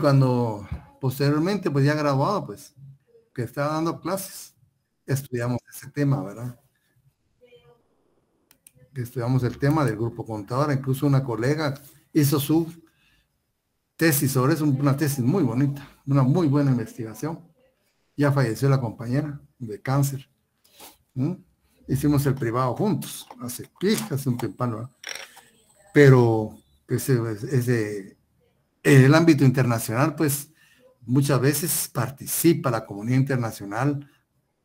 cuando posteriormente, pues ya graduado, pues, que estaba dando clases, estudiamos ese tema, ¿verdad? Estudiamos el tema del grupo contador, incluso una colega hizo su tesis sobre eso, una tesis muy bonita, una muy buena investigación. Ya falleció la compañera de cáncer. Hicimos el privado juntos, hace un tiempo, ¿no? Pero en el ámbito internacional, pues muchas veces participa la comunidad internacional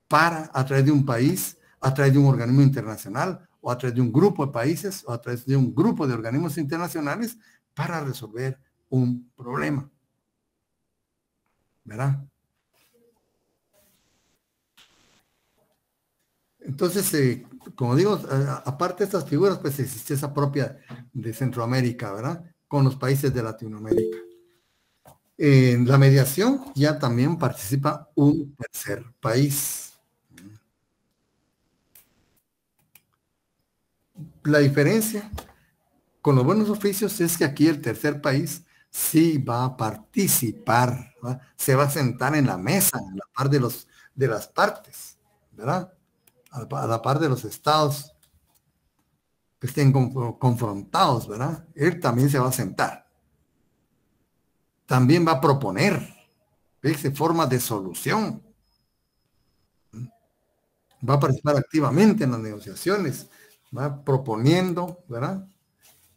a través de un país, a través de un organismo internacional, o a través de un grupo de países, o a través de un grupo de organismos internacionales para resolver un problema. ¿Verdad? Entonces, como digo, aparte de estas figuras, pues existe esa propia de Centroamérica, ¿verdad? Con los países de Latinoamérica. En la mediación ya también participa un tercer país. La diferencia con los buenos oficios es que aquí el tercer país sí va a participar, ¿verdad? Se va a sentar en la mesa, a la par de las partes, ¿verdad? A la par de los estados que estén confrontados, ¿verdad? Él también se va a sentar. También va a proponer, ¿ves? Formas de solución. Va a participar activamente en las negociaciones, va proponiendo, ¿verdad?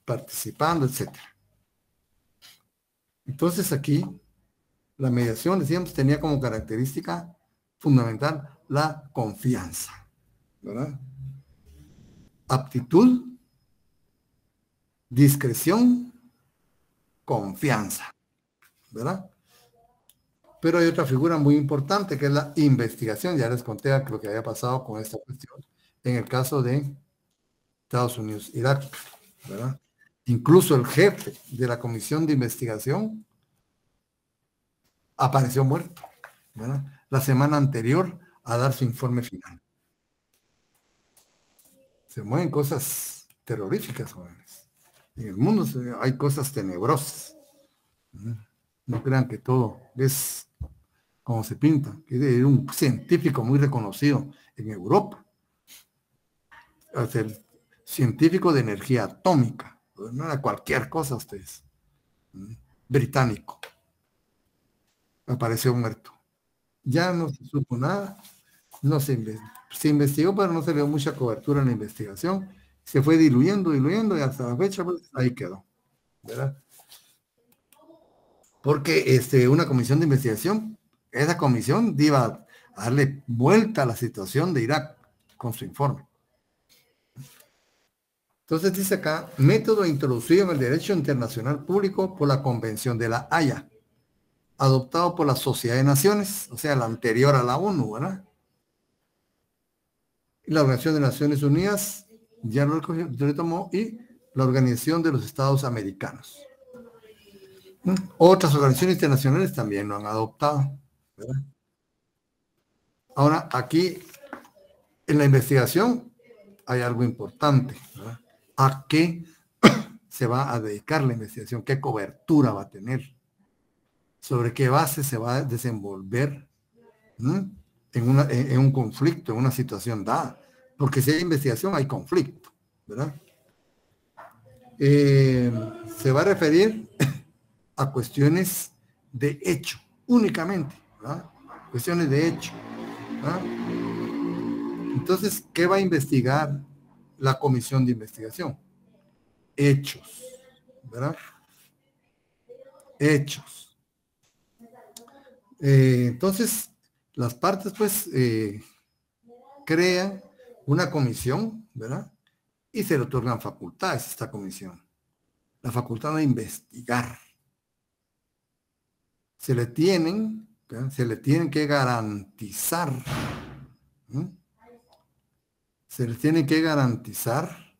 Participando, etcétera. Entonces aquí la mediación, decíamos, tenía como característica fundamental la confianza, ¿verdad? Aptitud, discreción, confianza, ¿verdad? Pero hay otra figura muy importante que es la investigación. Ya les conté lo que había pasado con esta cuestión en el caso de Estados Unidos, Irak, ¿verdad? Incluso el jefe de la comisión de investigación apareció muerto, ¿verdad? La semana anterior a dar su informe final. Se mueven cosas terroríficas, jóvenes. En el mundo hay cosas tenebrosas. No crean que todo es como se pinta. Es un científico muy reconocido en Europa. Es el científico de energía atómica. No era cualquier cosa, ustedes. Británico. Apareció muerto. Ya no se supo nada. No se investigó, pero no se le dio mucha cobertura en la investigación. Se fue diluyendo y hasta la fecha, pues, ahí quedó. ¿Verdad? Porque una comisión de investigación, esa comisión iba a darle vuelta a la situación de Irak con su informe. Entonces dice acá, método introducido en el derecho internacional público por la Convención de la Haya, adoptado por la Sociedad de Naciones, o sea, la anterior a la ONU, ¿verdad? Y la Organización de Naciones Unidas ya lo retomó, y la Organización de los Estados Americanos. Otras organizaciones internacionales también lo han adoptado, ¿verdad? Ahora, aquí en la investigación hay algo importante, ¿verdad? ¿A qué se va a dedicar la investigación? ¿Qué cobertura va a tener? ¿Sobre qué base se va a desenvolver en un conflicto, en una situación dada? Porque si hay investigación, hay conflicto, ¿verdad? Se va a referir a cuestiones de hecho, únicamente, ¿verdad? Cuestiones de hecho, ¿verdad? Entonces, ¿qué va a investigar la comisión de investigación? Hechos, ¿verdad? Hechos. Entonces, las partes, pues, crean una comisión, ¿verdad? Y se le otorgan facultades a esta comisión. La facultad de investigar. Se le tienen que garantizar, ¿sí? Se les tiene que garantizar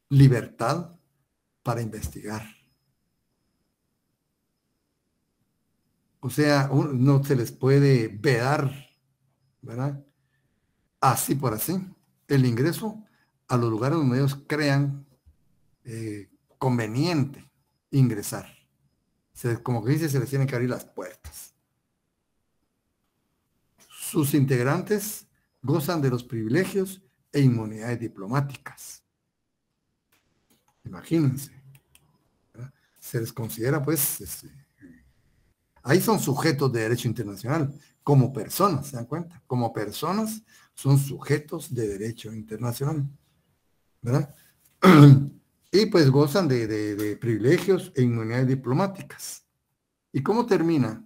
libertad para investigar. O sea, no se les puede vedar, ¿verdad? Así por así, el ingreso a los lugares donde ellos crean conveniente ingresar. Como que dice, se les tienen que abrir las puertas. Sus integrantes gozan de los privilegios e inmunidades diplomáticas. Imagínense, ¿verdad? Se les considera, pues, ahí son sujetos de derecho internacional, como personas, ¿se dan cuenta? Como personas son sujetos de derecho internacional, ¿verdad? Y pues gozan de privilegios e inmunidades diplomáticas. ¿Y cómo termina,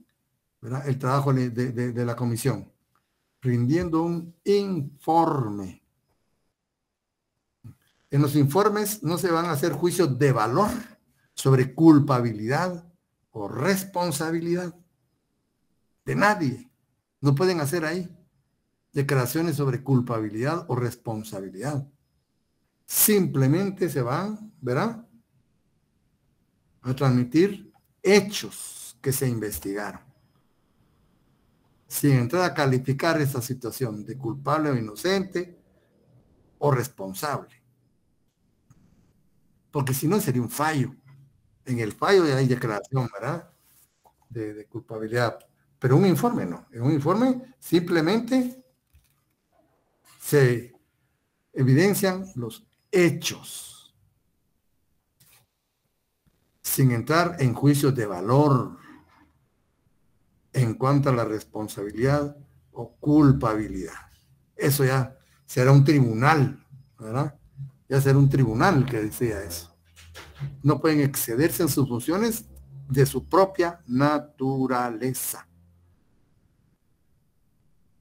¿verdad?, el trabajo de la comisión? Rindiendo un informe. En los informes no se van a hacer juicios de valor sobre culpabilidad o responsabilidad de nadie. No pueden hacer ahí declaraciones sobre culpabilidad o responsabilidad. Simplemente se van, ¿verdad?, a transmitir hechos que se investigaron, sin entrar a calificar esa situación de culpable o inocente o responsable. Porque si no sería un fallo. En el fallo ya hay declaración, ¿verdad?, de culpabilidad. Pero un informe no. En un informe simplemente se evidencian los hechos, sin entrar en juicios de valor en cuanto a la responsabilidad o culpabilidad. Eso ya será un tribunal, ¿verdad? Ya será un tribunal que decida eso. No pueden excederse en sus funciones de su propia naturaleza.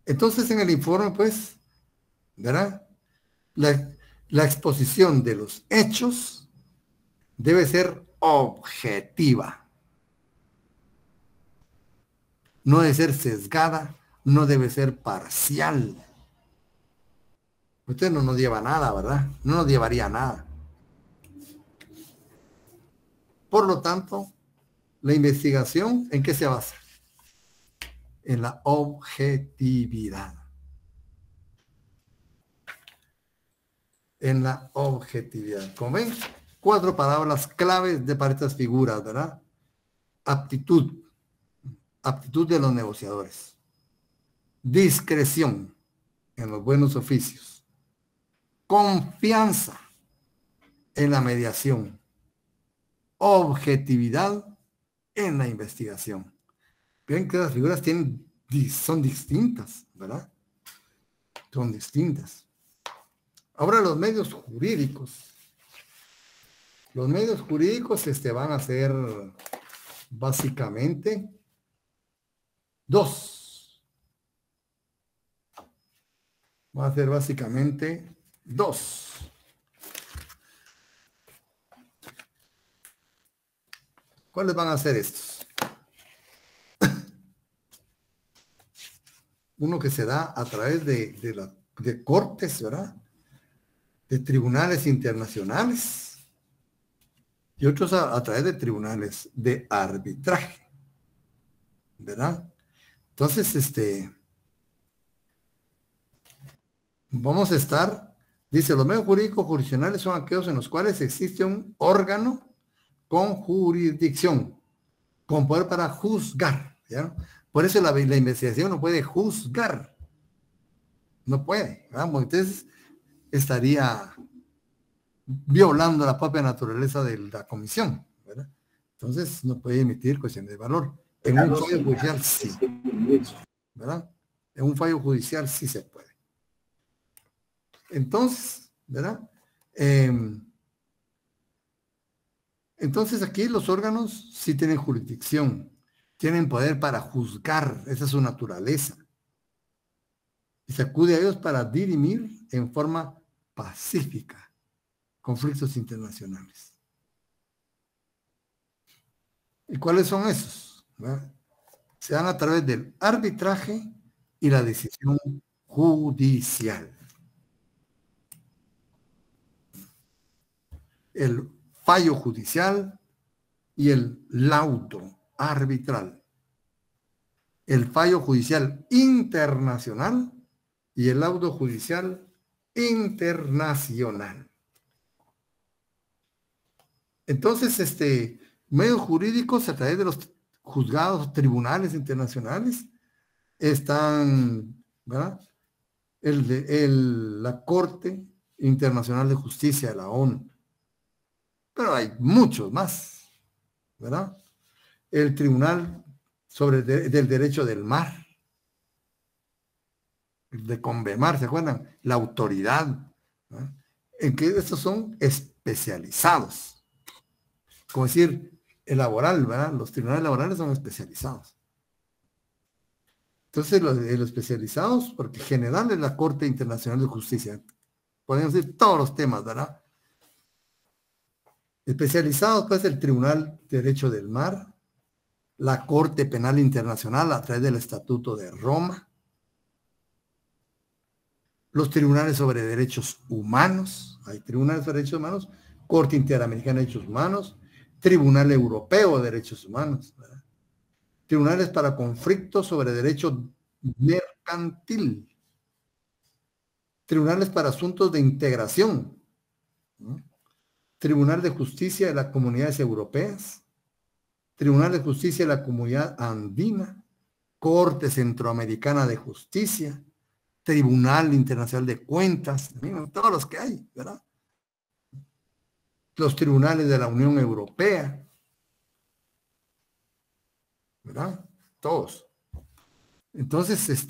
Entonces, en el informe, pues, ¿verdad?, la exposición de los hechos debe ser objetiva. No debe ser sesgada, no debe ser parcial. Usted no nos lleva nada, ¿verdad? No nos llevaría nada. Por lo tanto, la investigación, ¿en qué se basa? En la objetividad. En la objetividad. Como ven, 4 palabras claves para estas figuras, ¿verdad? Aptitud. Aptitud de los negociadores. Discreción en los buenos oficios. Confianza en la mediación. Objetividad en la investigación. Ven que las figuras son distintas, ¿verdad? Son distintas. Ahora los medios jurídicos. Los medios jurídicos van a ser básicamente 2. Va a ser básicamente 2. ¿Cuáles van a ser estos? Uno que se da a través de cortes, ¿verdad?, de tribunales internacionales, y otros a través de tribunales de arbitraje, ¿verdad? Entonces, vamos a estar, dice, los medios jurídicos jurisdiccionales son aquellos en los cuales existe un órgano con jurisdicción, con poder para juzgar, ¿ya? Por eso la investigación no puede juzgar, no puede, vamos, entonces estaría violando la propia naturaleza de la comisión, ¿verdad? Entonces no puede emitir cuestiones de valor. En un fallo judicial sí, ¿verdad? En un fallo judicial sí se puede. Entonces, ¿verdad? Entonces aquí los órganos sí tienen jurisdicción, tienen poder para juzgar, esa es su naturaleza. Y se acude a ellos para dirimir en forma pacífica conflictos internacionales. ¿Y cuáles son esos? ¿Verdad? Se dan a través del arbitraje y la decisión judicial. El fallo judicial y el laudo arbitral. El fallo judicial internacional y el laudo judicial internacional. Entonces, Medios jurídicos a través de los juzgados, tribunales internacionales, están, ¿verdad? La Corte Internacional de Justicia de la ONU. Pero hay muchos más, ¿verdad? El Tribunal del Derecho del Mar, de Convemar, ¿se acuerdan? La autoridad, ¿verdad? En que estos son especializados. Como decir, el laboral, ¿verdad? Los tribunales laborales son especializados. Entonces, los especializados, porque en general es la Corte Internacional de Justicia. Podemos decir todos los temas, ¿verdad? Especializados, pues, el Tribunal de Derecho del Mar, la Corte Penal Internacional a través del Estatuto de Roma, los tribunales sobre derechos humanos, hay tribunales sobre derechos humanos, Corte Interamericana de Derechos Humanos, Tribunal Europeo de Derechos Humanos, ¿verdad? Tribunales para conflictos sobre derecho mercantil, tribunales para asuntos de integración, ¿no? Tribunal de Justicia de las Comunidades Europeas, Tribunal de Justicia de la Comunidad Andina, Corte Centroamericana de Justicia, Tribunal Internacional de Cuentas, todos los que hay, ¿verdad? Los tribunales de la Unión Europea, ¿verdad? Todos. Entonces,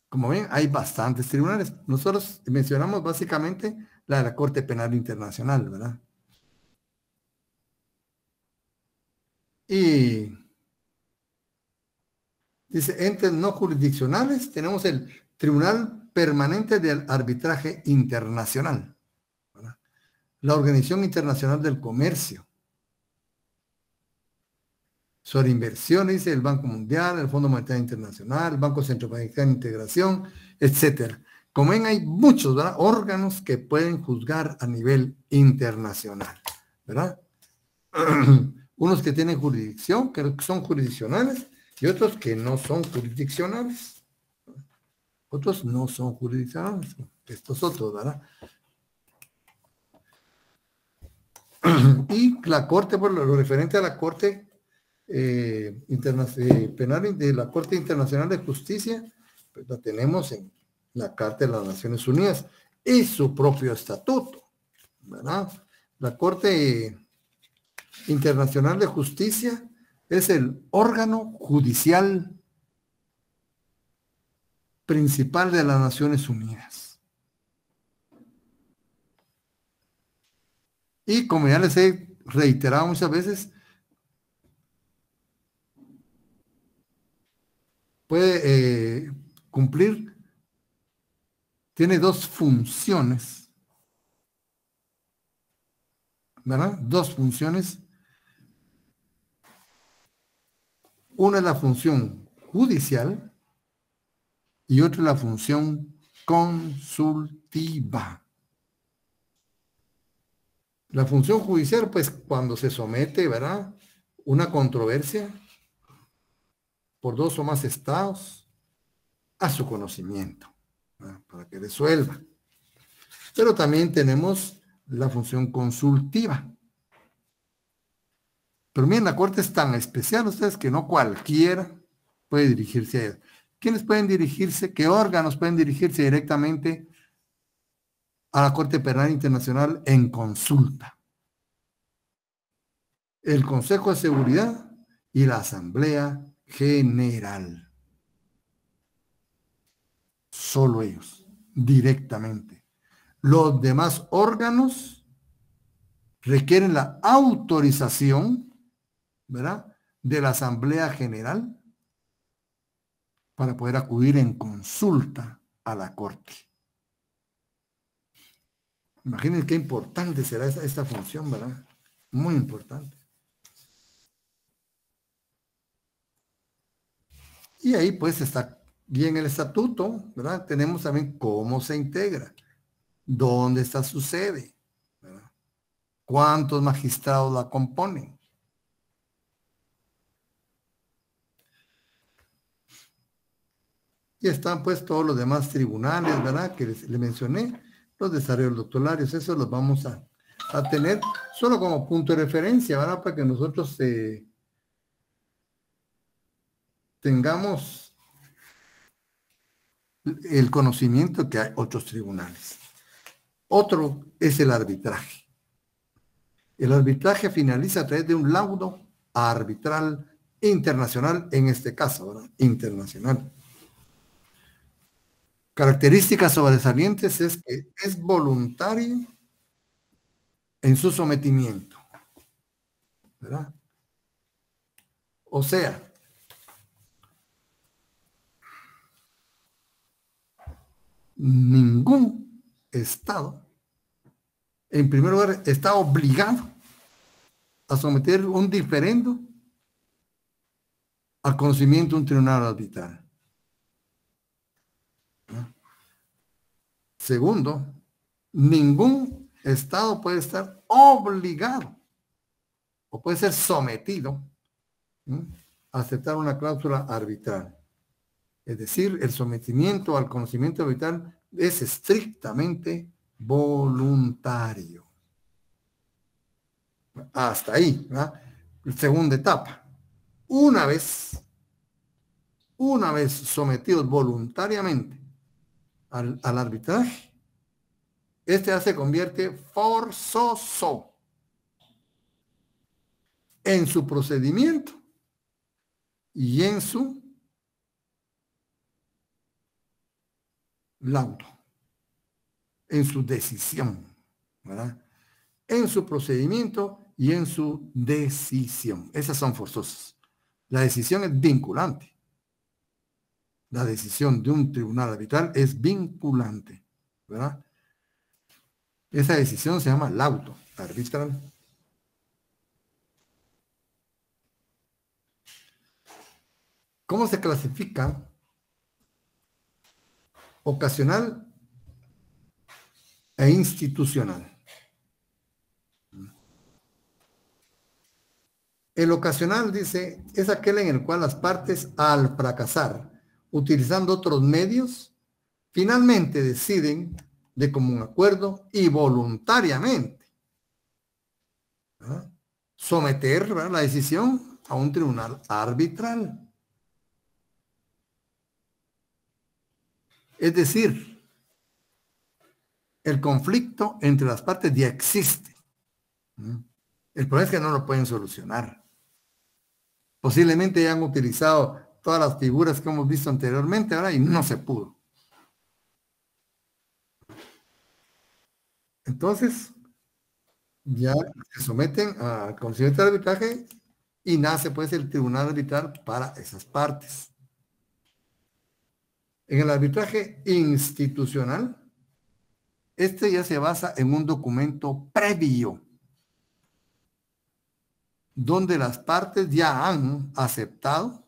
como ven, hay bastantes tribunales. Nosotros mencionamos básicamente la de la Corte Penal Internacional, ¿verdad? Y dice, entes no jurisdiccionales, tenemos el Tribunal Permanente del Arbitraje Internacional, ¿verdad? La Organización Internacional del Comercio, sobre inversiones, dice el Banco Mundial, el Fondo Monetario Internacional, el Banco Centroamericano de Integración, etcétera. Como ven, hay muchos, ¿verdad?, órganos que pueden juzgar a nivel internacional, ¿verdad? Unos que tienen jurisdicción, que son jurisdiccionales, y otros que no son jurisdiccionales. Otros no son jurisdiccionales. Estos otros, ¿verdad? Y la Corte, por lo referente a la Corte Penal de la Corte Internacional de Justicia, pues la tenemos en la Carta de las Naciones Unidas y su propio estatuto, ¿verdad? La Corte Internacional de Justicia es el órgano judicial principal de las Naciones Unidas. Y como ya les he reiterado muchas veces, puede cumplir, tiene dos funciones, ¿verdad? Dos funciones. Una es la función judicial y otra es la función consultiva. La función judicial, pues, cuando se somete, ¿verdad?, una controversia por dos o más estados a su conocimiento, ¿verdad?, para que resuelva. Pero también tenemos la función consultiva. Pero miren, la Corte es tan especial, ustedes, que no cualquiera puede dirigirse a ella. ¿Quiénes pueden dirigirse? ¿Qué órganos pueden dirigirse directamente a la Corte Penal Internacional en consulta? El Consejo de Seguridad y la Asamblea General. Solo ellos, directamente. Los demás órganos requieren la autorización, ¿verdad?, de la Asamblea General para poder acudir en consulta a la Corte. Imaginen qué importante será esta función, ¿verdad? Muy importante. Y ahí pues está bien el estatuto, ¿verdad? Tenemos también cómo se integra, dónde está su sede, ¿verdad?, cuántos magistrados la componen. Y están pues todos los demás tribunales, ¿verdad?, que les mencioné, los desarrollos doctorales, eso los vamos a a tener solo como punto de referencia, ¿verdad? Para que nosotros tengamos el conocimiento que hay otros tribunales. Otro es el arbitraje. El arbitraje finaliza a través de un laudo arbitral internacional, en este caso, ¿verdad? Internacional. Características sobresalientes es que es voluntario en su sometimiento, ¿verdad? O sea, ningún Estado, en primer lugar, está obligado a someter un diferendo al conocimiento de un tribunal arbitral. ¿No? Segundo, ningún Estado puede estar obligado o puede ser sometido, ¿no?, a aceptar una cláusula arbitral. Es decir, el sometimiento al conocimiento arbitral es estrictamente voluntario. Hasta ahí, ¿verdad? Segunda etapa. Una vez sometidos voluntariamente al arbitraje, este ya se convierte forzoso en su procedimiento y en su laudo, en su decisión, ¿verdad? En su procedimiento y en su decisión. Esas son forzosas. La decisión es vinculante. La decisión de un tribunal arbitral es vinculante, ¿verdad? Esa decisión se llama laudo arbitral. ¿Cómo se clasifica? Ocasional e institucional. El ocasional, dice, es aquel en el cual las partes, al fracasar, utilizando otros medios, finalmente deciden de común acuerdo y voluntariamente, ¿verdad?, someter, ¿verdad?, la decisión a un tribunal arbitral. Es decir, el conflicto entre las partes ya existe. El problema es que no lo pueden solucionar. Posiblemente ya han utilizado todas las figuras que hemos visto anteriormente, ¿verdad?, y no se pudo. Entonces, ya se someten al conocimiento de arbitraje y nace pues el tribunal arbitral para esas partes. En el arbitraje institucional, este ya se basa en un documento previo, donde las partes ya han aceptado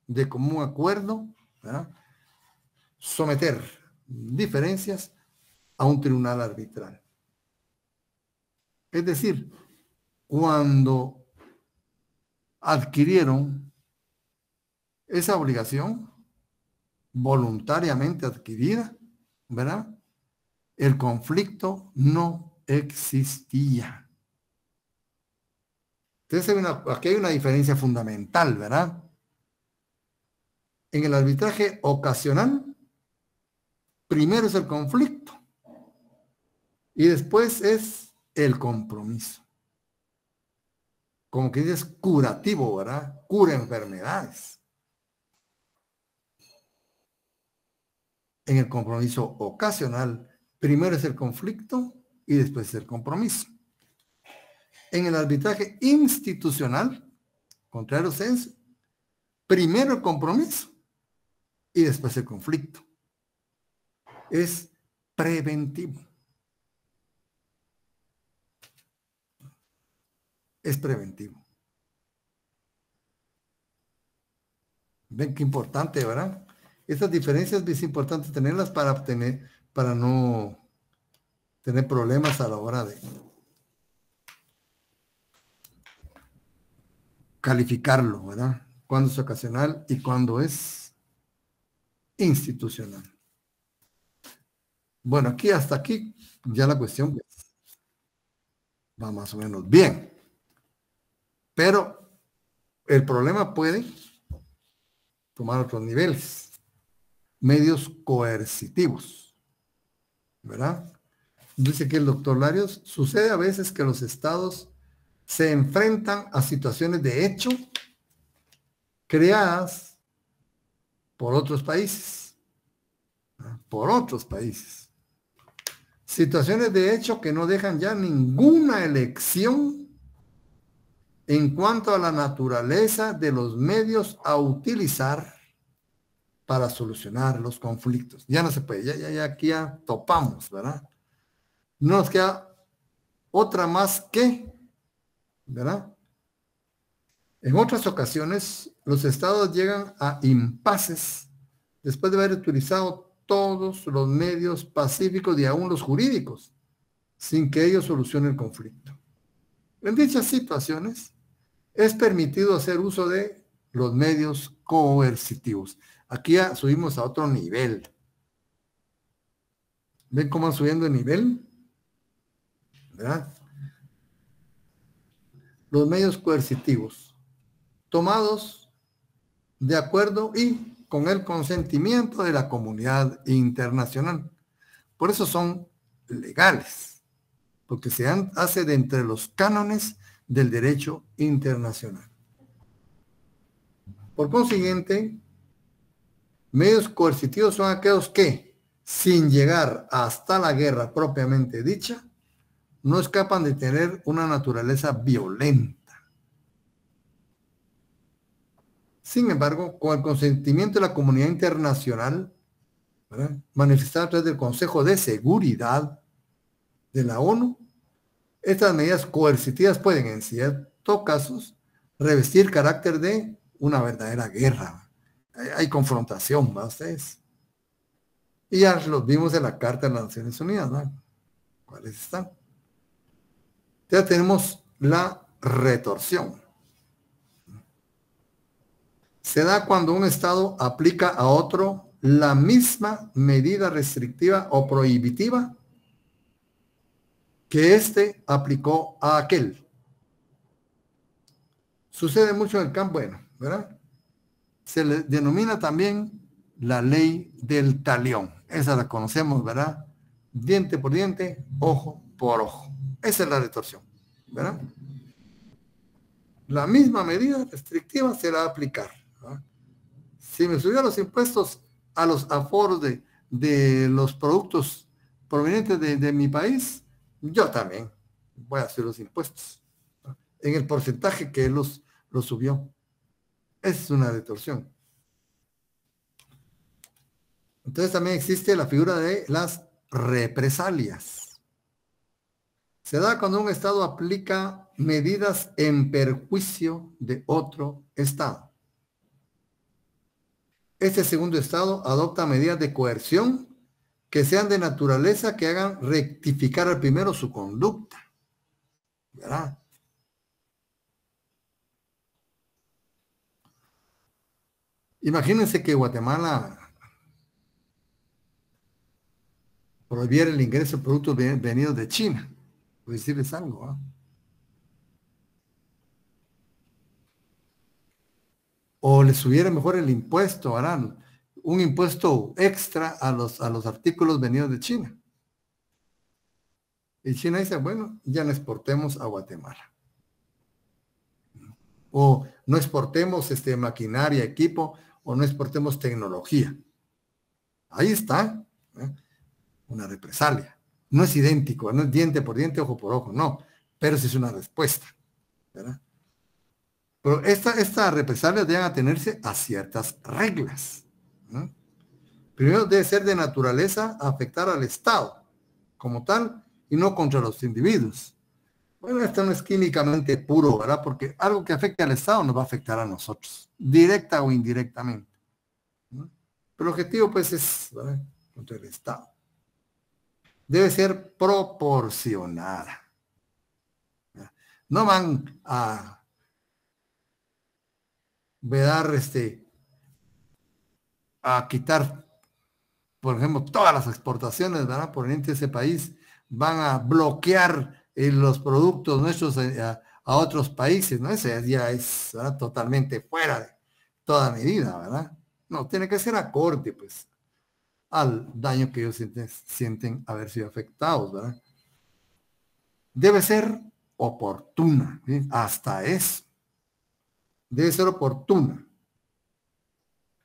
de común acuerdo, ¿verdad?, someter diferencias a un tribunal arbitral. Es decir, cuando adquirieron esa obligación voluntariamente adquirida, ¿verdad?, el conflicto no existía. Entonces, aquí hay una diferencia fundamental, ¿verdad? En el arbitraje ocasional, primero es el conflicto y después es el compromiso. Como que dices curativo, ¿verdad? Cura enfermedades. En el compromiso ocasional, primero es el conflicto y después es el compromiso. En el arbitraje institucional, contrario senso, primero el compromiso y después el conflicto. Es preventivo. Es preventivo. Ven qué importante, ¿verdad? Estas diferencias es importante tenerlas para no tener problemas a la hora de calificarlo, ¿verdad? Cuándo es ocasional y cuándo es institucional. Bueno, hasta aquí ya la cuestión va más o menos bien. Pero el problema puede tomar otros niveles. Medios coercitivos, ¿verdad? Dice que el doctor Larios, sucede a veces que los estados se enfrentan a situaciones de hecho creadas por otros países, ¿verdad? Por otros países. Situaciones de hecho que no dejan ya ninguna elección en cuanto a la naturaleza de los medios a utilizar para solucionar los conflictos. Ya no se puede, ya aquí ya topamos, ¿verdad? No nos queda otra más que, ¿verdad? En otras ocasiones, los estados llegan a impases después de haber utilizado todos los medios pacíficos y aún los jurídicos, sin que ellos solucionen el conflicto. En dichas situaciones, es permitido hacer uso de los medios coercitivos. Aquí ya subimos a otro nivel. ¿Ven cómo van subiendo de nivel? ¿Verdad? Los medios coercitivos, tomados de acuerdo y con el consentimiento de la comunidad internacional. Por eso son legales, porque se hace de entre los cánones del derecho internacional. Por consiguiente, medios coercitivos son aquellos que, sin llegar hasta la guerra propiamente dicha, no escapan de tener una naturaleza violenta. Sin embargo, con el consentimiento de la comunidad internacional, ¿verdad?, manifestada a través del Consejo de Seguridad de la ONU, estas medidas coercitivas pueden, en ciertos casos, revestir carácter de una verdadera guerra. Hay confrontación, ¿va ustedes? Y ya los vimos en la Carta de las Naciones Unidas, ¿no? ¿Cuáles están? Ya tenemos la retorsión. Se da cuando un Estado aplica a otro la misma medida restrictiva o prohibitiva que éste aplicó a aquel. Sucede mucho en el campo, bueno, ¿verdad? Se le denomina también la ley del talión. Esa la conocemos, ¿verdad? Diente por diente, ojo por ojo. Esa es la retorsión, ¿verdad? La misma medida restrictiva se la va a aplicar, ¿verdad? Si me subieron los impuestos a los aforos de los productos provenientes de mi país, yo también voy a hacer los impuestos, ¿no?, en el porcentaje que él los subió. Es una retorsión. Entonces también existe la figura de las represalias. Se da cuando un Estado aplica medidas en perjuicio de otro Estado. Este segundo Estado adopta medidas de coerción que sean de naturaleza que hagan rectificar al primero su conducta, ¿verdad? Imagínense que Guatemala prohibiera el ingreso de productos venidos de China, por decirles algo, ¿eh? O le subiera mejor el impuesto, ¿verdad? Un impuesto extra a los artículos venidos de China. Y China dice, bueno, ya no exportemos a Guatemala. O no exportemos maquinaria, equipo, o no exportemos tecnología. Ahí está, ¿eh?, una represalia. No es idéntico, no es diente por diente, ojo por ojo, no, pero sí es una respuesta, ¿verdad? Pero esta represalia deben atenerse a ciertas reglas, ¿no? Primero, debe ser de naturaleza a afectar al Estado como tal y no contra los individuos. Bueno, esto no es químicamente puro, ¿verdad? Porque algo que afecte al Estado nos va a afectar a nosotros, directa o indirectamente, ¿no? Pero el objetivo, pues, es, ¿verdad?, contra el Estado. Debe ser proporcionada. No van a vedar, a quitar, por ejemplo, todas las exportaciones, ¿verdad?, provenientes de ese país, van a bloquear los productos nuestros a otros países, ¿no? Ese ya es, ¿verdad?, totalmente fuera de toda medida, ¿verdad? No, tiene que ser acorde, pues, al daño que ellos sienten haber sido afectados, ¿verdad? Debe ser oportuna, ¿sí? Hasta eso. Debe ser oportuna.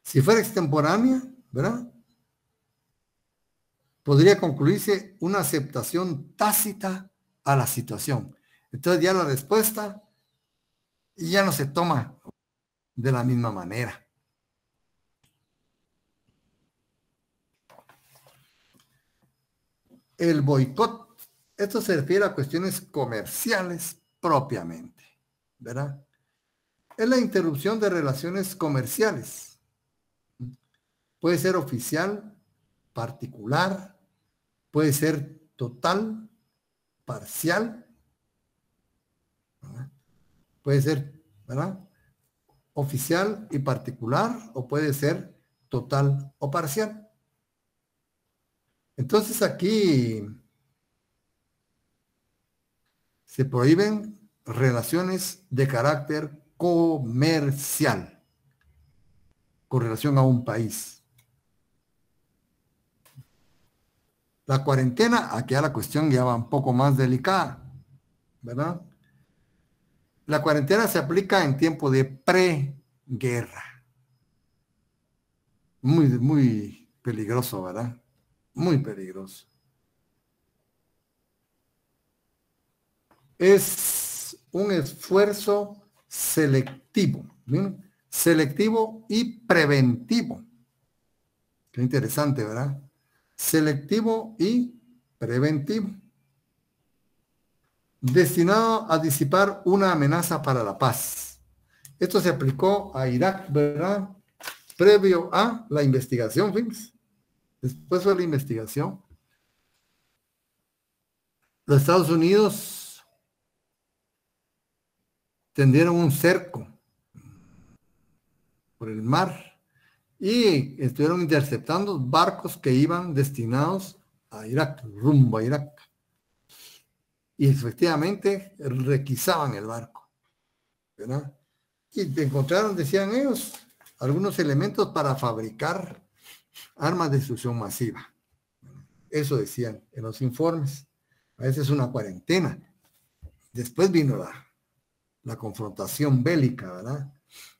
Si fuera extemporánea, ¿verdad?, podría concluirse una aceptación tácita a la situación. Entonces ya la respuesta ya no se toma de la misma manera. El boicot, esto se refiere a cuestiones comerciales propiamente, ¿verdad? Es la interrupción de relaciones comerciales. Puede ser oficial, particular, puede ser total, parcial, ¿verdad? Puede ser, ¿verdad?, oficial y particular, o puede ser total o parcial. Entonces aquí se prohíben relaciones de carácter comercial con relación a un país. La cuarentena, aquí a la cuestión ya va un poco más delicada, ¿verdad? La cuarentena se aplica en tiempo de preguerra. Muy, muy peligroso, ¿verdad? Muy peligroso. Es un esfuerzo selectivo, ¿bien?, selectivo y preventivo. Qué interesante, ¿verdad? Selectivo y preventivo. Destinado a disipar una amenaza para la paz. Esto se aplicó a Irak, ¿verdad?, previo a la investigación, fíjense. Después de la investigación, los Estados Unidos tendieron un cerco por el mar y estuvieron interceptando barcos que iban destinados a Irak, rumbo a Irak. Y efectivamente requisaban el barco, ¿verdad? Y encontraron, decían ellos, algunos elementos para fabricar armas de destrucción masiva. Eso decían en los informes. A veces es una cuarentena. Después vino la confrontación bélica, ¿verdad?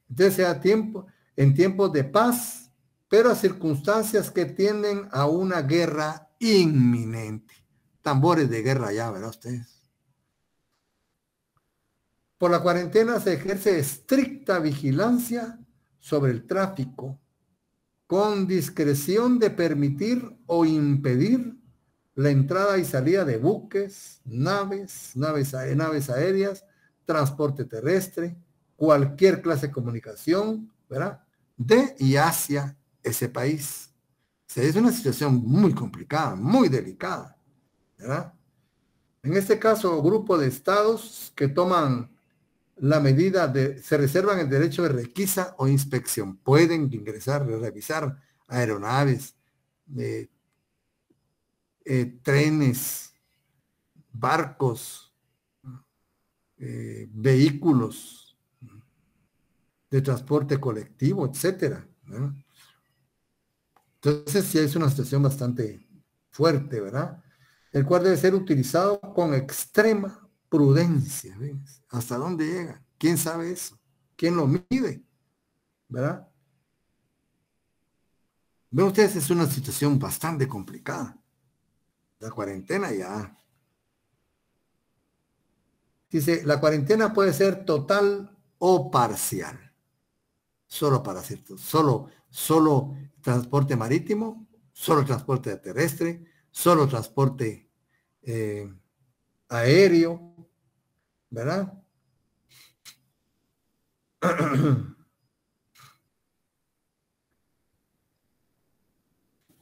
Entonces sea tiempo, en tiempos de paz, pero a circunstancias que tienden a una guerra inminente. Tambores de guerra ya, ¿verdad ustedes? Por la cuarentena se ejerce estricta vigilancia sobre el tráfico, con discreción de permitir o impedir la entrada y salida de buques, naves aéreas, transporte terrestre, cualquier clase de comunicación, ¿verdad?, de y hacia ese país. O sea, es una situación muy complicada, muy delicada, ¿verdad? En este caso, grupo de estados que toman la medida se reservan el derecho de requisa o inspección. Pueden ingresar, revisar aeronaves, trenes, barcos, vehículos de transporte colectivo, etcétera, ¿no? Entonces sí es una situación bastante fuerte, ¿verdad? El cual debe ser utilizado con extrema prudencia. ¿Ves? ¿Hasta dónde llega? ¿Quién sabe eso? ¿Quién lo mide? ¿Verdad? Ven ustedes, es una situación bastante complicada. La cuarentena ya. Dice, la cuarentena puede ser total o parcial. Solo para cierto, solo transporte marítimo, solo transporte terrestre, solo transporte aéreo, ¿verdad?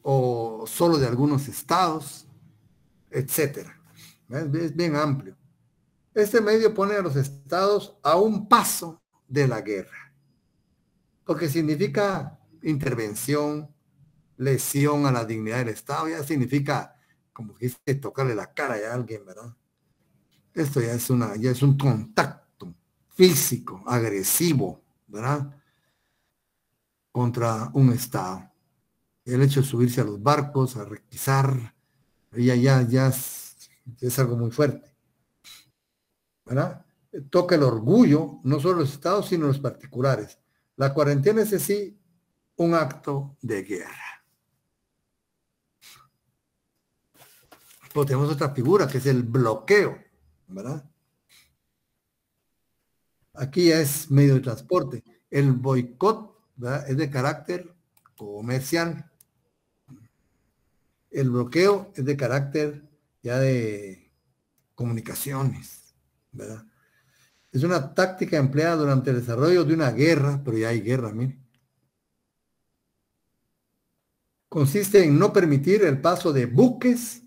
O solo de algunos estados, etcétera. Es bien amplio. Este medio pone a los estados a un paso de la guerra, porque significa intervención, lesión a la dignidad del Estado, ya significa, como que dice, tocarle la cara a alguien, ¿verdad? Esto ya es un contacto físico, agresivo, ¿verdad? Contra un Estado. El hecho de subirse a los barcos, a requisar, es algo muy fuerte, ¿verdad? Toca el orgullo, no solo los Estados, sino los particulares. La cuarentena es así un acto de guerra. Pues tenemos otra figura que es el bloqueo, ¿verdad? Aquí ya es medio de transporte. El boicot, ¿verdad?, es de carácter comercial. El bloqueo es de carácter ya de comunicaciones, ¿verdad? Es una táctica empleada durante el desarrollo de una guerra, pero ya hay guerra, mire. Consiste en no permitir el paso de buques,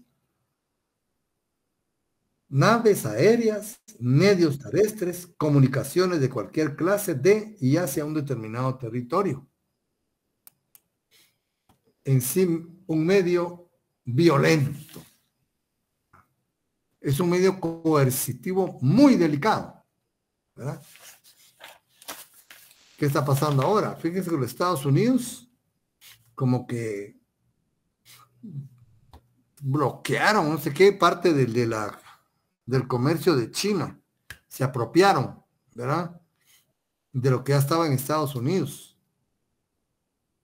naves aéreas, medios terrestres, comunicaciones de cualquier clase de y hacia un determinado territorio. En sí, un medio violento. Es un medio coercitivo muy delicado, ¿verdad? ¿Qué está pasando ahora? Fíjense que los Estados Unidos como que bloquearon no sé qué parte del comercio de China. Se apropiaron, ¿verdad?, de lo que ya estaba en Estados Unidos.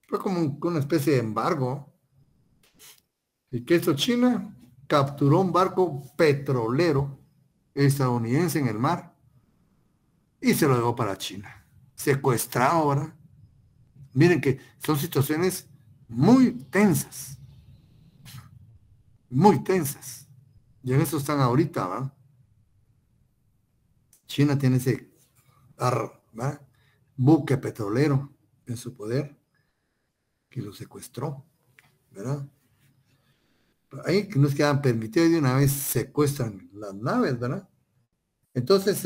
Fue como una especie de embargo. ¿Y qué hizo China? Capturó un barco petrolero estadounidense en el mar y se lo llevó para China. Secuestrado, ¿verdad? Miren que son situaciones muy tensas. Muy tensas. Y en eso están ahorita, ¿verdad? China tiene ese buque petrolero en su poder que lo secuestró, ¿verdad? Ahí que nos quedan permitidos y de una vez secuestran las naves, ¿verdad? Entonces,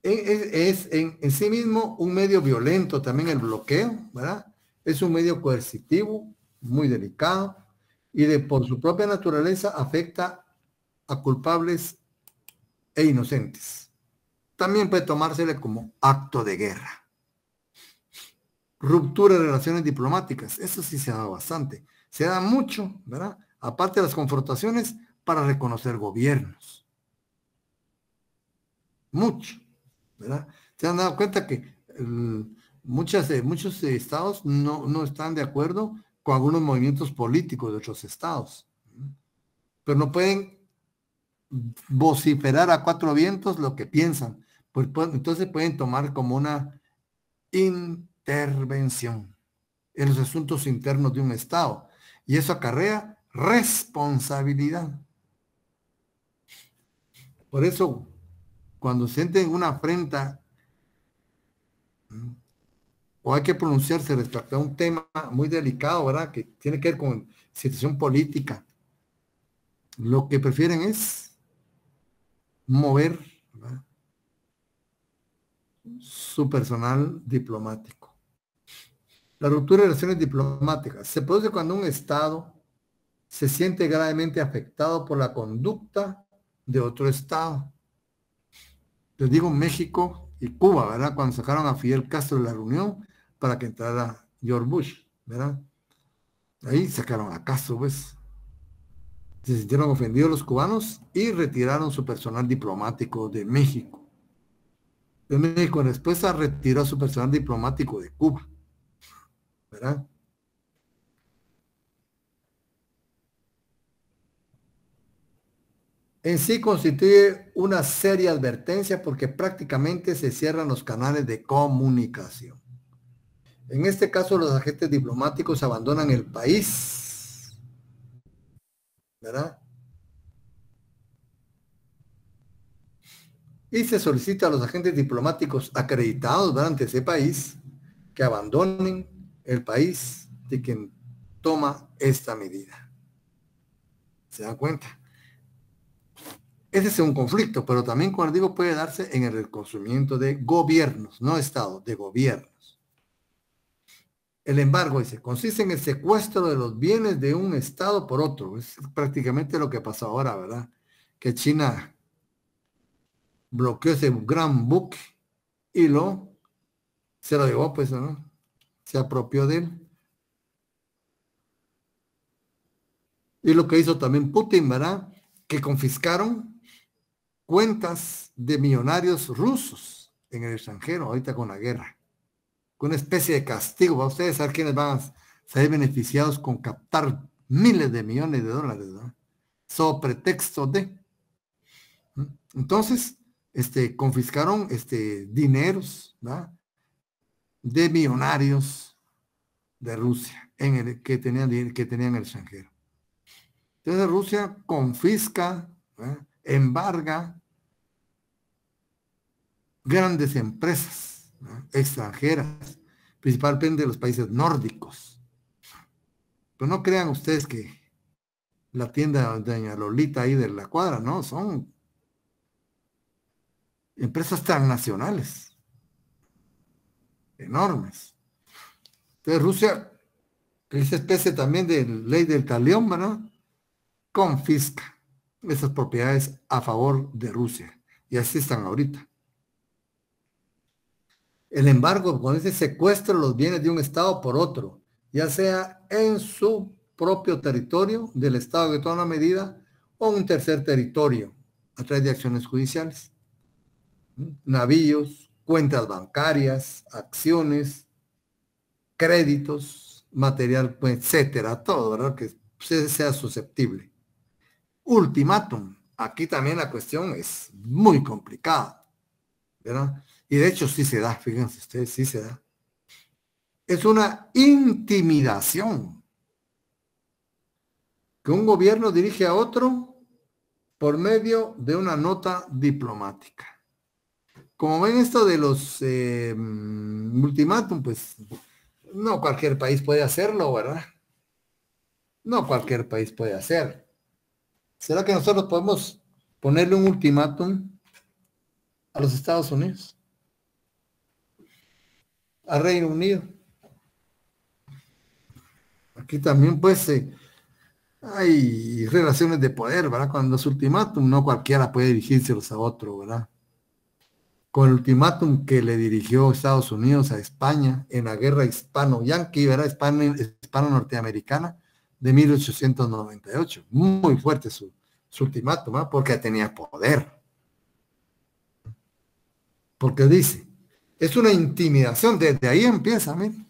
es en sí mismo un medio violento también el bloqueo, ¿verdad? Es un medio coercitivo, muy delicado, y por su propia naturaleza afecta a culpables e inocentes. También puede tomársele como acto de guerra. Ruptura de relaciones diplomáticas, eso sí se ha dado bastante. Se da mucho, ¿verdad? Aparte de las confrontaciones, para reconocer gobiernos. Mucho, ¿verdad? Se han dado cuenta que muchos estados no están de acuerdo con algunos movimientos políticos de otros estados, pero no pueden vociferar a cuatro vientos lo que piensan, pues, entonces pueden tomar como una intervención en los asuntos internos de un estado, y eso acarrea responsabilidad. Por eso, cuando sienten una afrenta o hay que pronunciarse respecto a un tema muy delicado, ¿verdad?, que tiene que ver con situación política, lo que prefieren es mover, ¿verdad?, su personal diplomático. La ruptura de relaciones diplomáticas se produce cuando un Estado se siente gravemente afectado por la conducta de otro Estado. Les digo México y Cuba, ¿verdad?, cuando sacaron a Fidel Castro de la reunión para que entrara George Bush, ¿verdad? Ahí sacaron a Castro, pues. Se sintieron ofendidos los cubanos y retiraron su personal diplomático de México. De México en respuesta retiró a su personal diplomático de Cuba, ¿verdad? En sí constituye una seria advertencia porque prácticamente se cierran los canales de comunicación. En este caso, los agentes diplomáticos abandonan el país, ¿verdad? Y se solicita a los agentes diplomáticos acreditados, ¿verdad?, ante ese país que abandonen el país de quien toma esta medida. ¿Se dan cuenta? Ese es un conflicto, pero también, como les digo, puede darse en el reconocimiento de gobiernos, no estados, de gobiernos. El embargo, dice, consiste en el secuestro de los bienes de un estado por otro. Es prácticamente lo que pasa ahora, ¿verdad? que China bloqueó ese gran buque y se lo llevó, pues, ¿no? Se apropió de él. Y lo que hizo también Putin, ¿verdad? Que confiscaron cuentas de millonarios rusos en el extranjero, ahorita con la guerra. Con una especie de castigo. ¿Va? Ustedes saben quiénes van a salir beneficiados con captar miles de millones de dólares, ¿no? So pretexto de. Entonces, confiscaron dineros, ¿verdad? De millonarios de Rusia que tenían en el extranjero. Entonces Rusia confisca, ¿verdad? Embarga grandes empresas, ¿verdad? Extranjeras, principalmente de los países nórdicos. Pero no crean ustedes que la tienda de doña Lolita ahí de la cuadra, no, son empresas transnacionales, enormes. Entonces Rusia, esa especie también de ley del talión, ¿verdad? Confisca esas propiedades a favor de Rusia. Y así están ahorita. El embargo, con ese secuestro los bienes de un Estado por otro, ya sea en su propio territorio del Estado que toma una medida o un tercer territorio a través de acciones judiciales. Navíos, cuentas bancarias, acciones, créditos, material, etcétera, todo, ¿verdad? Que sea susceptible. Ultimátum. Aquí también la cuestión es muy complicada, ¿verdad? Y de hecho sí se da, fíjense ustedes, sí se da. Es una intimidación que un gobierno dirige a otro por medio de una nota diplomática. Como ven esto de los ultimátum, pues no cualquier país puede hacerlo, ¿verdad? No cualquier país puede hacerlo. ¿Será que nosotros podemos ponerle un ultimátum a los Estados Unidos? A Reino Unido. Aquí también, pues, hay relaciones de poder, ¿verdad? Cuando es ultimátum, no cualquiera puede dirigírselos a otro, ¿verdad? Con el ultimátum que le dirigió Estados Unidos a España en la guerra hispano-yanqui, ¿verdad? Hispano-norteamericana de 1898. Muy fuerte su ultimátum, ¿verdad? Porque tenía poder. Porque dice, es una intimidación, desde ahí empieza, miren.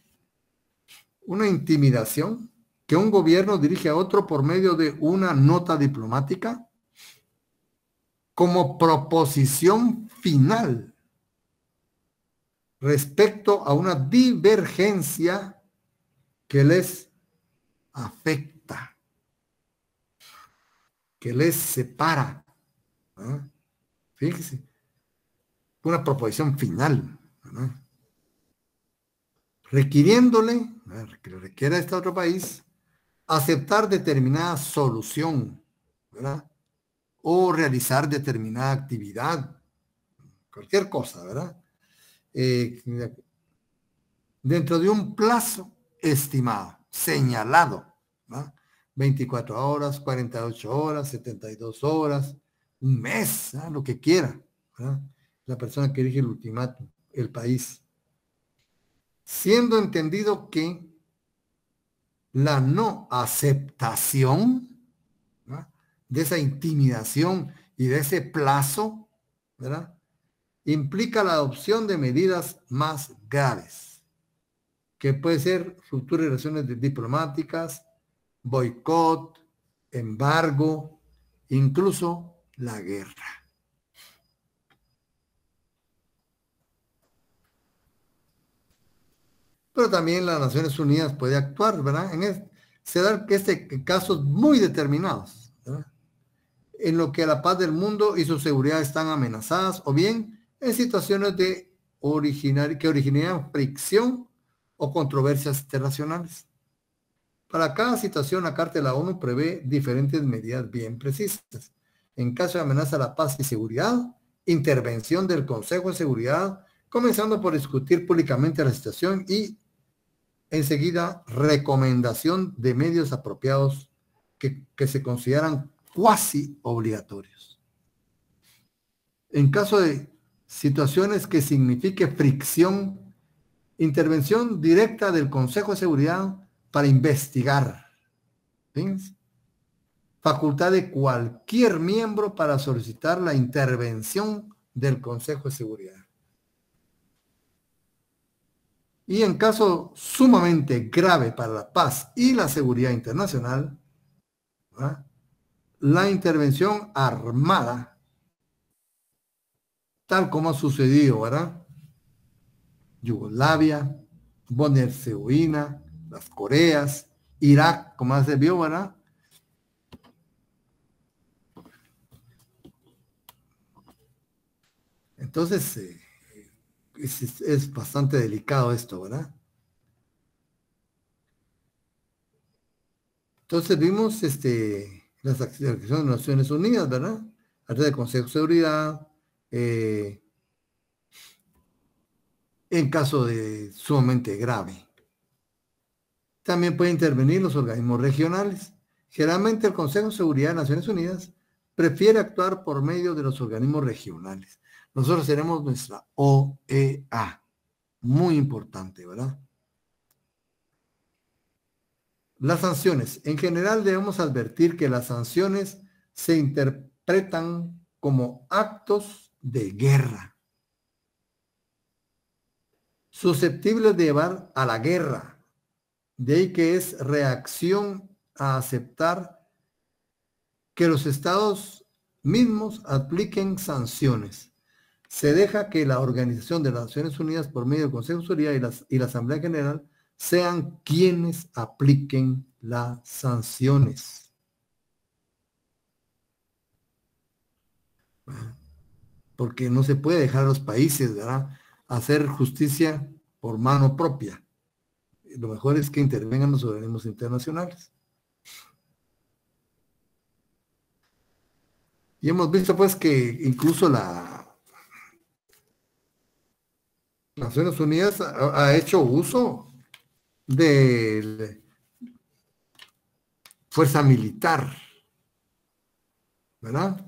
Una intimidación que un gobierno dirige a otro por medio de una nota diplomática como proposición final respecto a una divergencia que les afecta, que les separa. ¿No? Fíjese, una proposición final, ¿no? Requiriéndole, que le requiera a este otro país, aceptar determinada solución, ¿verdad? O realizar determinada actividad, cualquier cosa, ¿verdad? Dentro de un plazo estimado, señalado, ¿verdad? 24 horas, 48 horas, 72 horas, un mes, ¿verdad? Lo que quiera, ¿verdad? La persona que dirige el ultimátum, el país. Siendo entendido que la no aceptación, ¿verdad?, de esa intimidación y de ese plazo, ¿verdad?, implica la adopción de medidas más graves, que puede ser futuras relaciones diplomáticas, boicot, embargo, incluso la guerra. Pero también las Naciones Unidas puede actuar, ¿verdad? Se dan casos muy determinados, ¿verdad?, en lo que la paz del mundo y su seguridad están amenazadas, o bien en situaciones que originarían fricción o controversias internacionales. Para cada situación, la Carta de la ONU prevé diferentes medidas bien precisas. En caso de amenaza a la paz y seguridad, intervención del Consejo de Seguridad, comenzando por discutir públicamente la situación y enseguida recomendación de medios apropiados que se consideran cuasi obligatorios. En caso de situaciones que signifique fricción, intervención directa del Consejo de Seguridad para investigar. ¿Sí? Facultad de cualquier miembro para solicitar la intervención del Consejo de Seguridad. Y en caso sumamente grave para la paz y la seguridad internacional, ¿verdad?, la intervención armada, tal como ha sucedido, ¿verdad? Yugoslavia, Bosnia-Herzegovina, las Coreas, Irak, como se vio, ¿verdad? Entonces, es bastante delicado esto, ¿verdad? Entonces vimos las acciones de Naciones Unidas, ¿verdad? A través del Consejo de Seguridad, en caso de sumamente grave. También pueden intervenir los organismos regionales. Generalmente el Consejo de Seguridad de Naciones Unidas prefiere actuar por medio de los organismos regionales. Nosotros tenemos nuestra OEA, muy importante, ¿verdad? Las sanciones. En general debemos advertir que las sanciones se interpretan como actos de guerra, susceptibles de llevar a la guerra. De ahí que es reacción a aceptar que los estados mismos apliquen sanciones. Se deja que la Organización de las Naciones Unidas, por medio del Consejo de Seguridad y la Asamblea General, sean quienes apliquen las sanciones. Porque no se puede dejar a los países, ¿verdad?, hacer justicia por mano propia. Lo mejor es que intervengan los organismos internacionales. Y hemos visto pues que incluso las Naciones Unidas ha hecho uso de fuerza militar, ¿verdad?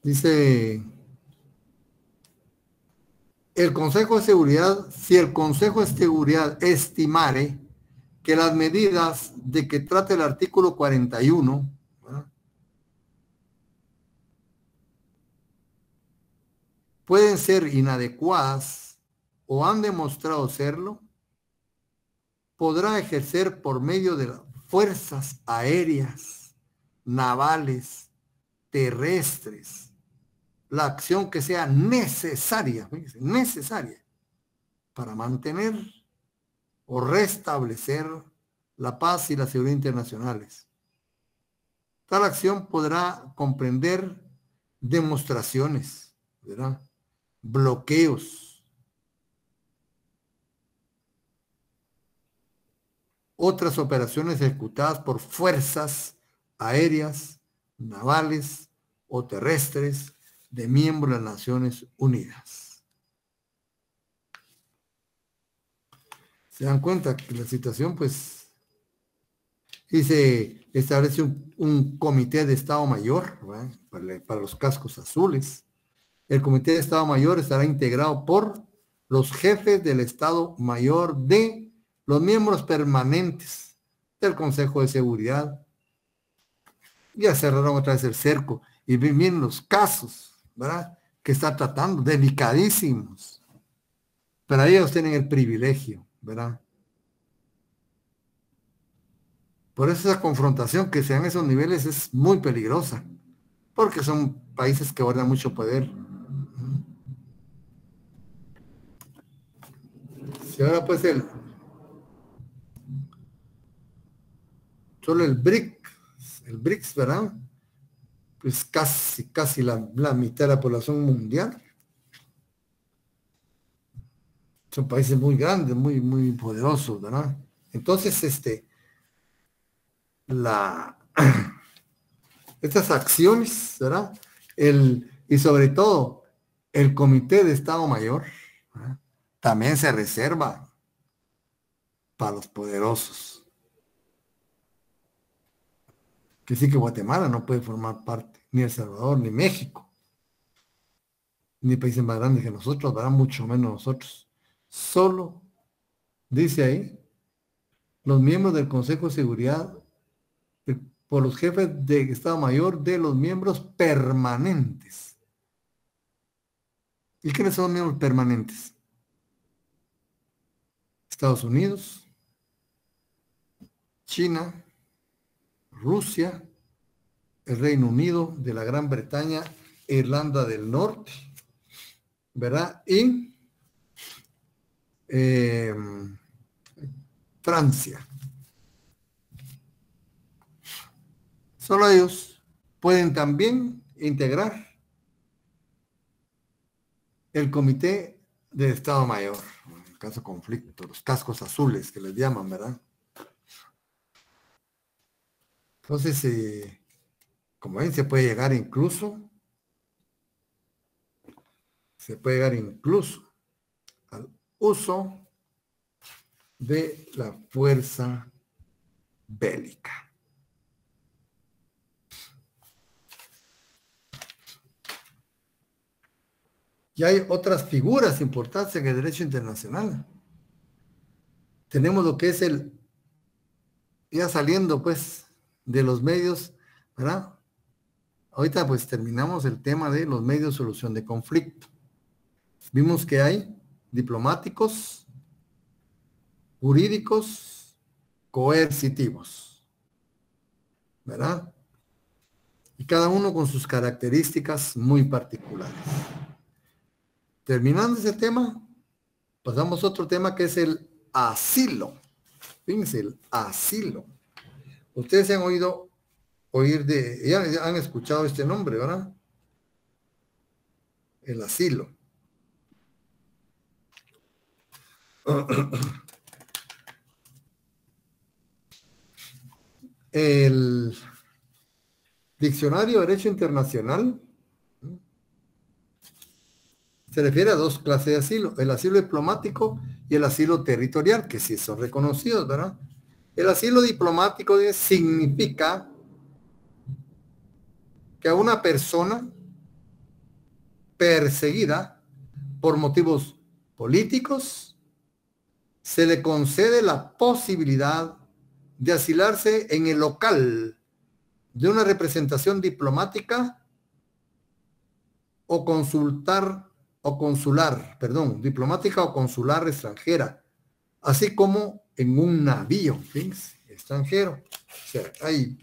Dice el Consejo de Seguridad, si el Consejo de Seguridad estimare que las medidas de que trata el artículo 41, ¿verdad?, pueden ser inadecuadas o han demostrado serlo, podrá ejercer por medio de las fuerzas aéreas, navales, terrestres, la acción que sea necesaria, necesaria para mantener o restablecer la paz y la seguridad internacionales. Tal acción podrá comprender demostraciones, ¿verdad?, bloqueos, otras operaciones ejecutadas por fuerzas aéreas, navales o terrestres de miembros de las Naciones Unidas. Se dan cuenta que la situación, pues, y se establece un comité de Estado Mayor, ¿verdad?, para los cascos azules. El comité de Estado Mayor estará integrado por los jefes del Estado Mayor de los miembros permanentes del Consejo de Seguridad. Ya cerraron otra vez el cerco y vienen los casos, ¿verdad?, que está tratando, delicadísimos. Pero ellos tienen el privilegio, ¿verdad? Por eso esa confrontación que sean esos niveles es muy peligrosa, porque son países que guardan mucho poder. Si ahora pues solo el BRICS, ¿verdad?, pues casi la mitad de la población mundial. Son países muy grandes, muy poderosos, ¿verdad? Entonces, estas acciones, ¿verdad?, y sobre todo el Comité de Estado Mayor, ¿verdad?, también se reserva para los poderosos. Que sí que Guatemala no puede formar parte, ni El Salvador, ni México, ni países más grandes que nosotros, ¿verdad? Mucho menos nosotros. Solo, dice ahí, los miembros del Consejo de Seguridad por los jefes de Estado Mayor de los miembros permanentes. ¿Y quiénes son los miembros permanentes? Estados Unidos, China, Rusia, el Reino Unido, de la Gran Bretaña, Irlanda del Norte, ¿verdad? Y Francia. Solo ellos pueden también integrar el Comité de Estado Mayor, en el caso de conflicto, los cascos azules que les llaman, ¿verdad? Entonces, como ven, se puede llegar incluso al uso de la fuerza bélica. Y hay otras figuras importantes en el derecho internacional. Tenemos lo que es ya saliendo pues de los medios, ¿verdad? Ahorita pues terminamos el tema de los medios de solución de conflicto. Vimos que hay diplomáticos, jurídicos, coercitivos, ¿verdad? Y cada uno con sus características muy particulares. Terminando ese tema, pasamos a otro tema que es el asilo. Fíjense, el asilo. Ustedes se han ya han escuchado este nombre, ¿verdad? El asilo. El Diccionario de Derecho Internacional se refiere a dos clases de asilo, el asilo diplomático y el asilo territorial, que sí son reconocidos, ¿verdad? El asilo diplomático significa que a una persona perseguida por motivos políticos se le concede la posibilidad de asilarse en el local de una representación diplomática o diplomática o consular extranjera, así como en un navío, ¿sí? Extranjero. O sea, hay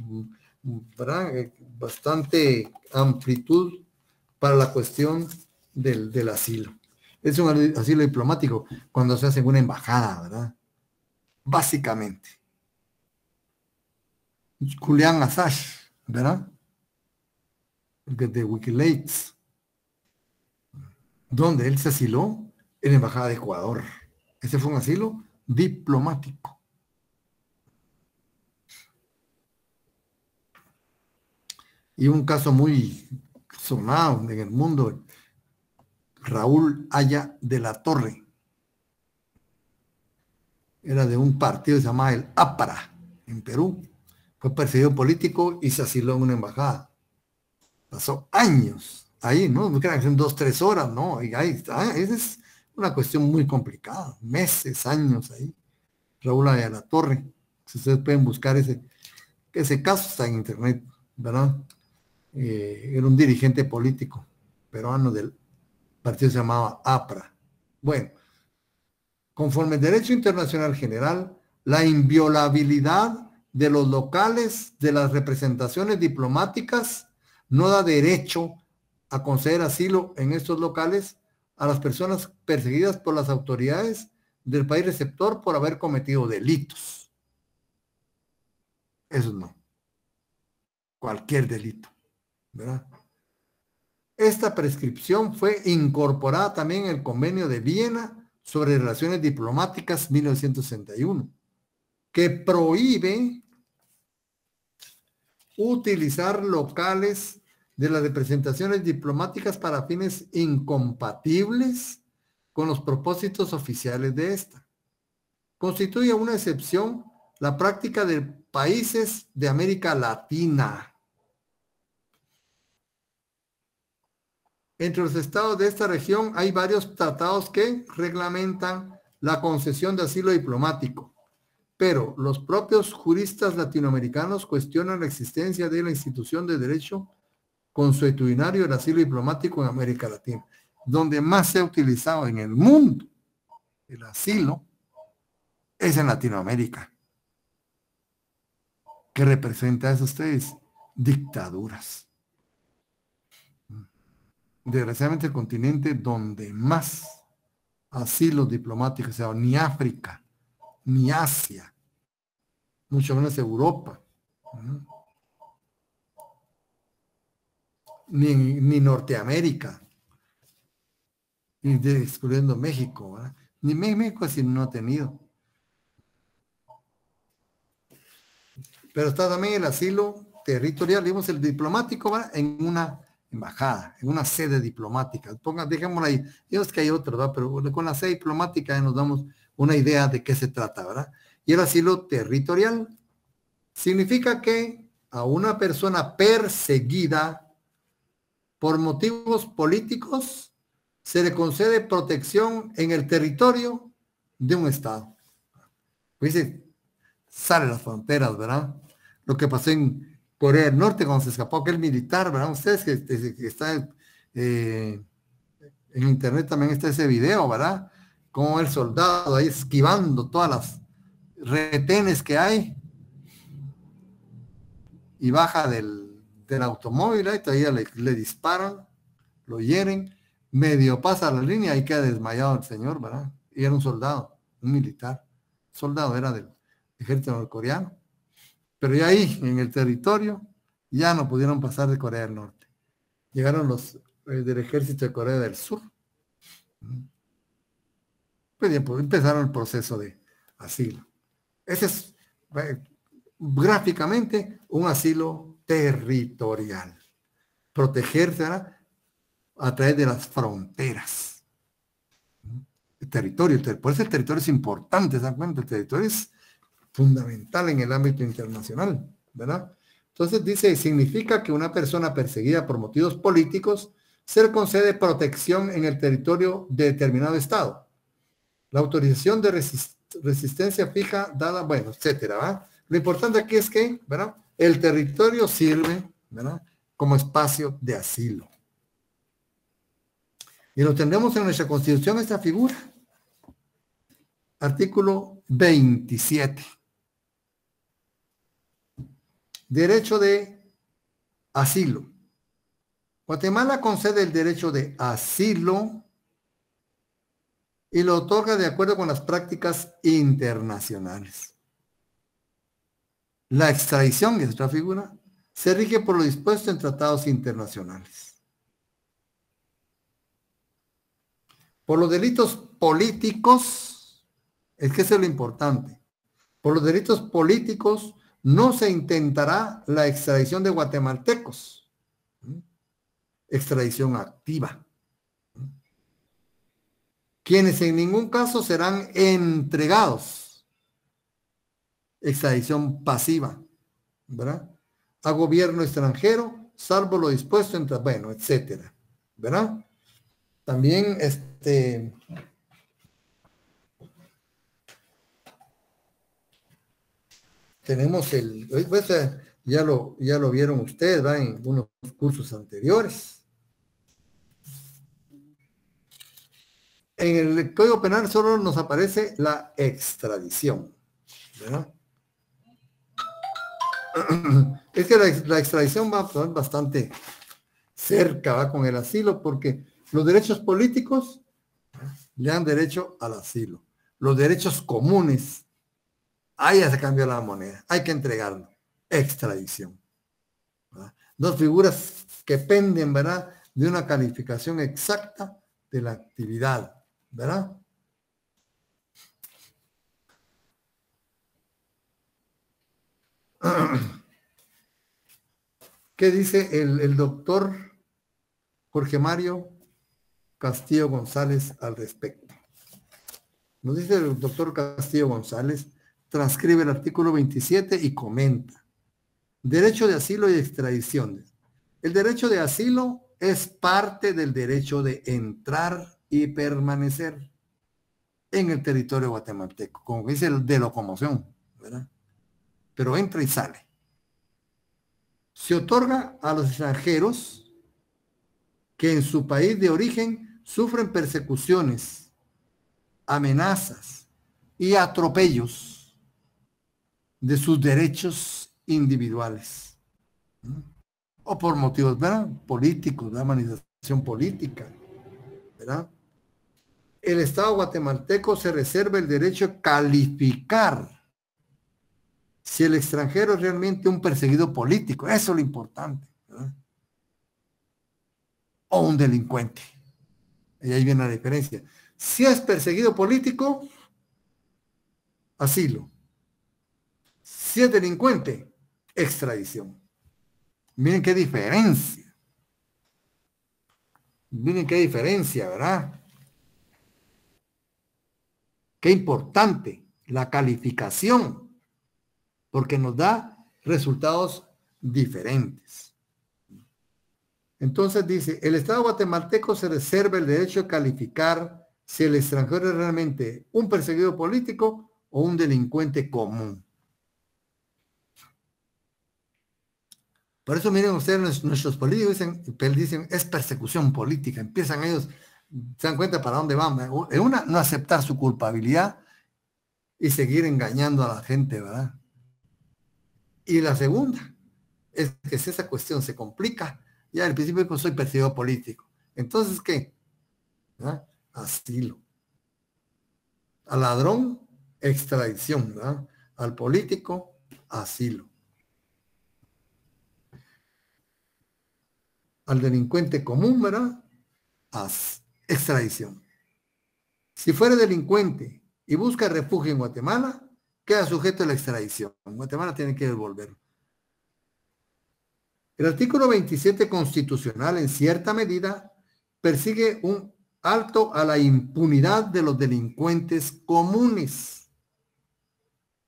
bastante amplitud para la cuestión del asilo. Es un asilo diplomático cuando se hace en una embajada, ¿verdad? Básicamente. Julian Assange, ¿verdad? De Wikileaks, donde él se asiló en la embajada de Ecuador. Ese fue un asilo diplomático. Y un caso muy sonado en el mundo, Raúl Haya de la Torre. Era de un partido que se llamaba el APRA en Perú. Fue perseguido político y se asiló en una embajada. Pasó años ahí, ¿no? No crean que son 2-3 horas, ¿no? Y ahí está. Esa es una cuestión muy complicada. Meses, años ahí. Raúl Haya de la Torre. Si ustedes pueden buscar ese caso, está en internet, ¿verdad? Era un dirigente político peruano del partido se llamaba APRA. Bueno, conforme el derecho internacional general, la inviolabilidad de los locales de las representaciones diplomáticas no da derecho a conceder asilo en estos locales a las personas perseguidas por las autoridades del país receptor por haber cometido delitos. Eso no. Cualquier delito, ¿verdad? Esta prescripción fue incorporada también en el Convenio de Viena sobre Relaciones Diplomáticas 1961, que prohíbe utilizar locales de las representaciones diplomáticas para fines incompatibles con los propósitos oficiales de esta. Constituye una excepción la práctica de países de América Latina. Entre los estados de esta región hay varios tratados que reglamentan la concesión de asilo diplomático, pero los propios juristas latinoamericanos cuestionan la existencia de la institución de derecho consuetudinario del asilo diplomático en América Latina, donde más se ha utilizado en el mundo el asilo es en Latinoamérica. ¿Qué representa eso ustedes? Dictaduras. Desgraciadamente el continente donde más asilos diplomáticos, o sea, ni África, ni Asia, mucho menos Europa, ni Norteamérica, excluyendo México, ¿verdad? Ni México así no ha tenido. Pero está también el asilo territorial, digamos el diplomático, ¿verdad? En una embajada, en una sede diplomática. Dejémoslo ahí. Digamos que hay otro, ¿verdad? Pero con la sede diplomática nos damos una idea de qué se trata, ¿verdad? Y el asilo territorial significa que a una persona perseguida por motivos políticos se le concede protección en el territorio de un estado. Pues dice, sale las fronteras, ¿verdad? Lo que pasó en Corea del Norte cuando se escapó aquel militar, ¿verdad? Ustedes que están en internet también está ese video, ¿verdad? Como el soldado ahí esquivando todas las retenes que hay y baja del automóvil, ahí todavía le disparan, lo hieren, medio pasa la línea y queda desmayado el señor, ¿verdad? Y era un soldado, un militar, soldado era del ejército norcoreano. Pero ya ahí, en el territorio, ya no pudieron pasar de Corea del Norte. Llegaron los del ejército de Corea del Sur. Pues ya empezaron el proceso de asilo. Ese es gráficamente un asilo territorial. Protegerse, ¿verdad?, a través de las fronteras. El territorio, por eso el territorio es importante, ¿se dan cuenta? El territorio es fundamental en el ámbito internacional, ¿verdad? Entonces dice, significa que una persona perseguida por motivos políticos se le concede protección en el territorio de determinado estado. La autorización de resistencia fija dada, bueno, etcétera, ¿verdad? Lo importante aquí es que, ¿verdad?, el territorio sirve, ¿verdad?, como espacio de asilo. Y lo tendremos en nuestra Constitución, esta figura. Artículo 27. Derecho de asilo. Guatemala concede el derecho de asilo y lo otorga de acuerdo con las prácticas internacionales. La extradición, que es otra figura, se rige por lo dispuesto en tratados internacionales. Por los delitos políticos, es que eso es lo importante. Por los delitos políticos no se intentará la extradición de guatemaltecos. Extradición activa. Quienes en ningún caso serán entregados. Extradición pasiva, ¿verdad?, a gobierno extranjero, salvo lo dispuesto entre, bueno, etcétera, ¿verdad? También tenemos pues, ya lo vieron ustedes, ¿verdad?, en unos cursos anteriores. En el Código Penal solo nos aparece la extradición, ¿verdad? Es que la extradición va bastante cerca, va con el asilo, porque los derechos políticos le dan derecho al asilo. Los derechos comunes, ahí ya se cambió la moneda, hay que entregarlo. Extradición, ¿verdad? Dos figuras que penden, ¿verdad?, de una calificación exacta de la actividad, ¿verdad? ¿Qué dice el doctor Jorge Mario Castillo González al respecto. Nos dice el doctor Castillo González, transcribe el artículo 27 y comenta. Derecho de asilo y extradición. El derecho de asilo es parte del derecho de entrar y permanecer en el territorio guatemalteco, como dice el de locomoción, ¿verdad? Pero entra y sale. Se otorga a los extranjeros que en su país de origen sufren persecuciones, amenazas y atropellos de sus derechos individuales, ¿no? O por motivos, ¿verdad?, políticos, de manifestación política, ¿verdad? El Estado guatemalteco se reserva el derecho a calificar si el extranjero es realmente un perseguido político, eso es lo importante, ¿verdad?, o un delincuente. Y ahí viene la diferencia. Si es perseguido político, asilo. Si es delincuente, extradición. Miren qué diferencia. Miren qué diferencia, ¿verdad? Qué importante la calificación, porque nos da resultados diferentes. Entonces dice, el Estado guatemalteco se reserva el derecho de calificar si el extranjero es realmente un perseguido político o un delincuente común. Por eso miren ustedes, nuestros políticos dicen es persecución política. Empiezan ellos, se dan cuenta para dónde van. En una, no aceptar su culpabilidad y seguir engañando a la gente, ¿verdad? Y la segunda es que si esa cuestión se complica, ya al principio pues soy perseguido político. Entonces, ¿qué? ¿Verdad? Asilo. Al ladrón, extradición, ¿verdad? Al político, asilo. Al delincuente común, ¿verdad?, extradición. Si fuera delincuente y busca refugio en Guatemala, queda sujeto a la extradición. Guatemala tiene que devolverlo. El artículo 27 constitucional, en cierta medida, persigue un alto a la impunidad de los delincuentes comunes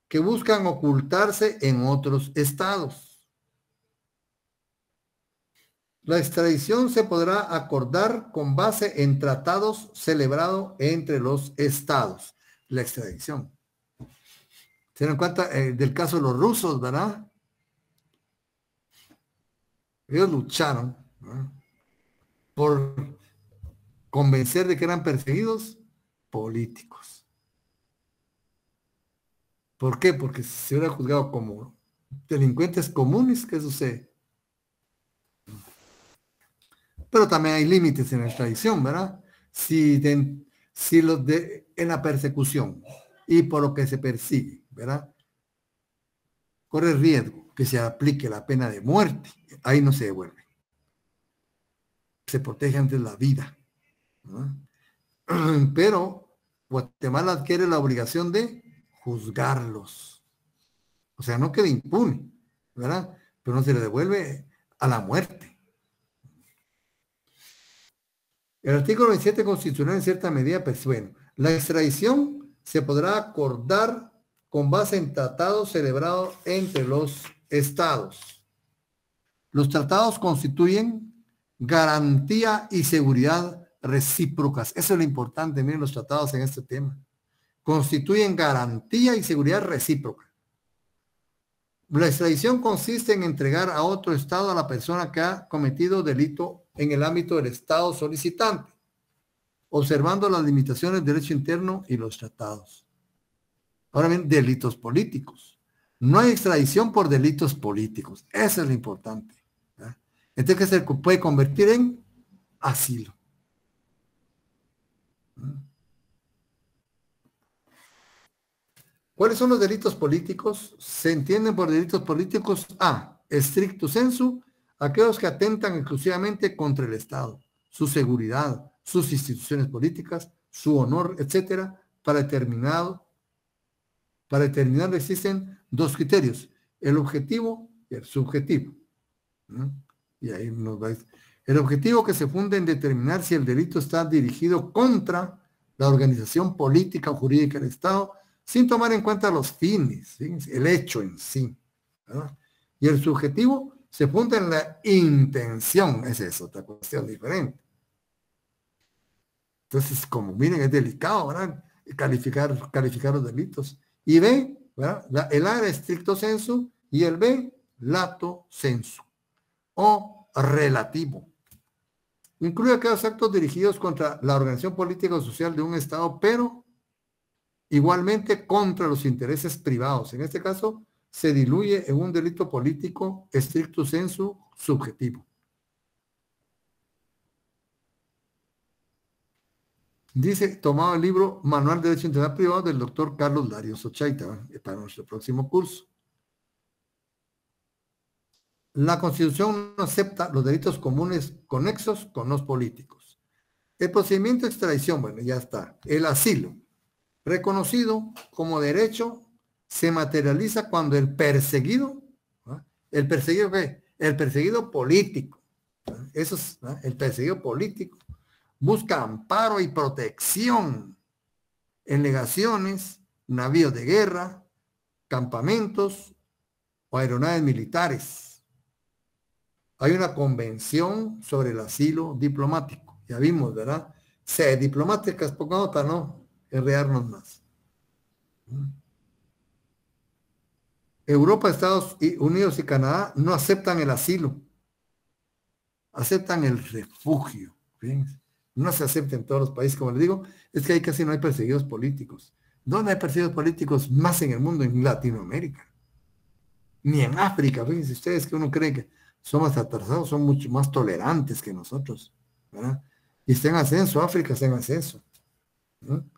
que buscan ocultarse en otros estados. La extradición se podrá acordar con base en tratados celebrados entre los estados. La extradición. ¿Se dan cuenta del caso de los rusos, verdad? Ellos lucharon, ¿verdad?, por convencer de que eran perseguidos políticos. ¿Por qué? Porque si se hubiera juzgado como delincuentes comunes, ¿qué sucede? Pero también hay límites en la extradición, ¿verdad? Si los en la persecución y por lo que se persigue, ¿verdad?, corre riesgo que se aplique la pena de muerte, ahí no se devuelve. Se protege antes la vida, ¿verdad? Pero Guatemala adquiere la obligación de juzgarlos. O sea, no queda impune, ¿verdad?, pero no se le devuelve a la muerte. El artículo 27 constitucional en cierta medida, pues bueno, la extradición se podrá acordar con base en tratados celebrados entre los estados. Los tratados constituyen garantía y seguridad recíprocas. Eso es lo importante, miren los tratados en este tema. Constituyen garantía y seguridad recíproca. La extradición consiste en entregar a otro estado a la persona que ha cometido delito en el ámbito del estado solicitante, observando las limitaciones del derecho interno y los tratados. Ahora bien, delitos políticos. No hay extradición por delitos políticos. Eso es lo importante, ¿verdad? Entonces, se puede convertir en asilo. ¿Cuáles son los delitos políticos? Se entienden por delitos políticos a, stricto sensu, aquellos que atentan exclusivamente contra el Estado, su seguridad, sus instituciones políticas, su honor, etcétera. Para determinar existen dos criterios, el objetivo y el subjetivo, ¿no? Y ahí nos va a decir. El objetivo que se funda en determinar si el delito está dirigido contra la organización política o jurídica del Estado, sin tomar en cuenta los fines, ¿sí? El hecho en sí, ¿verdad? Y el subjetivo se funda en la intención, esa es otra cuestión diferente. Entonces, como miren, es delicado, ¿verdad? Calificar los delitos. Y B, ¿verdad? El A era stricto sensu y el B, lato sensu o relativo. Incluye aquellos actos dirigidos contra la organización política o social de un Estado, pero igualmente contra los intereses privados. En este caso, se diluye en un delito político stricto sensu subjetivo. Dice, tomado el libro Manual de Derecho Internacional Privado del doctor Carlos Larios Ochaita, para nuestro próximo curso. La Constitución no acepta los delitos comunes conexos con los políticos. El procedimiento de extradición, bueno, ya está. El asilo, reconocido como derecho, se materializa cuando el perseguido, ¿no? ¿El perseguido qué? El perseguido político, ¿no? Eso es, ¿no? El perseguido político busca amparo y protección en legaciones, navíos de guerra, campamentos o aeronaves militares. Hay una convención sobre el asilo diplomático. Ya vimos, ¿verdad? Sede diplomáticas, poca nota, ¿no? Enredarnos más. Europa, Estados Unidos y Canadá no aceptan el asilo. Aceptan el refugio. Fíjense. No se acepta en todos los países, como les digo, es que ahí casi no hay perseguidos políticos. ¿Dónde hay perseguidos políticos más en el mundo? En Latinoamérica. Ni en África, fíjense ustedes que uno cree que somos atrasados, son mucho más tolerantes que nosotros, ¿verdad? Y está en ascenso, África está en ascenso, ¿no?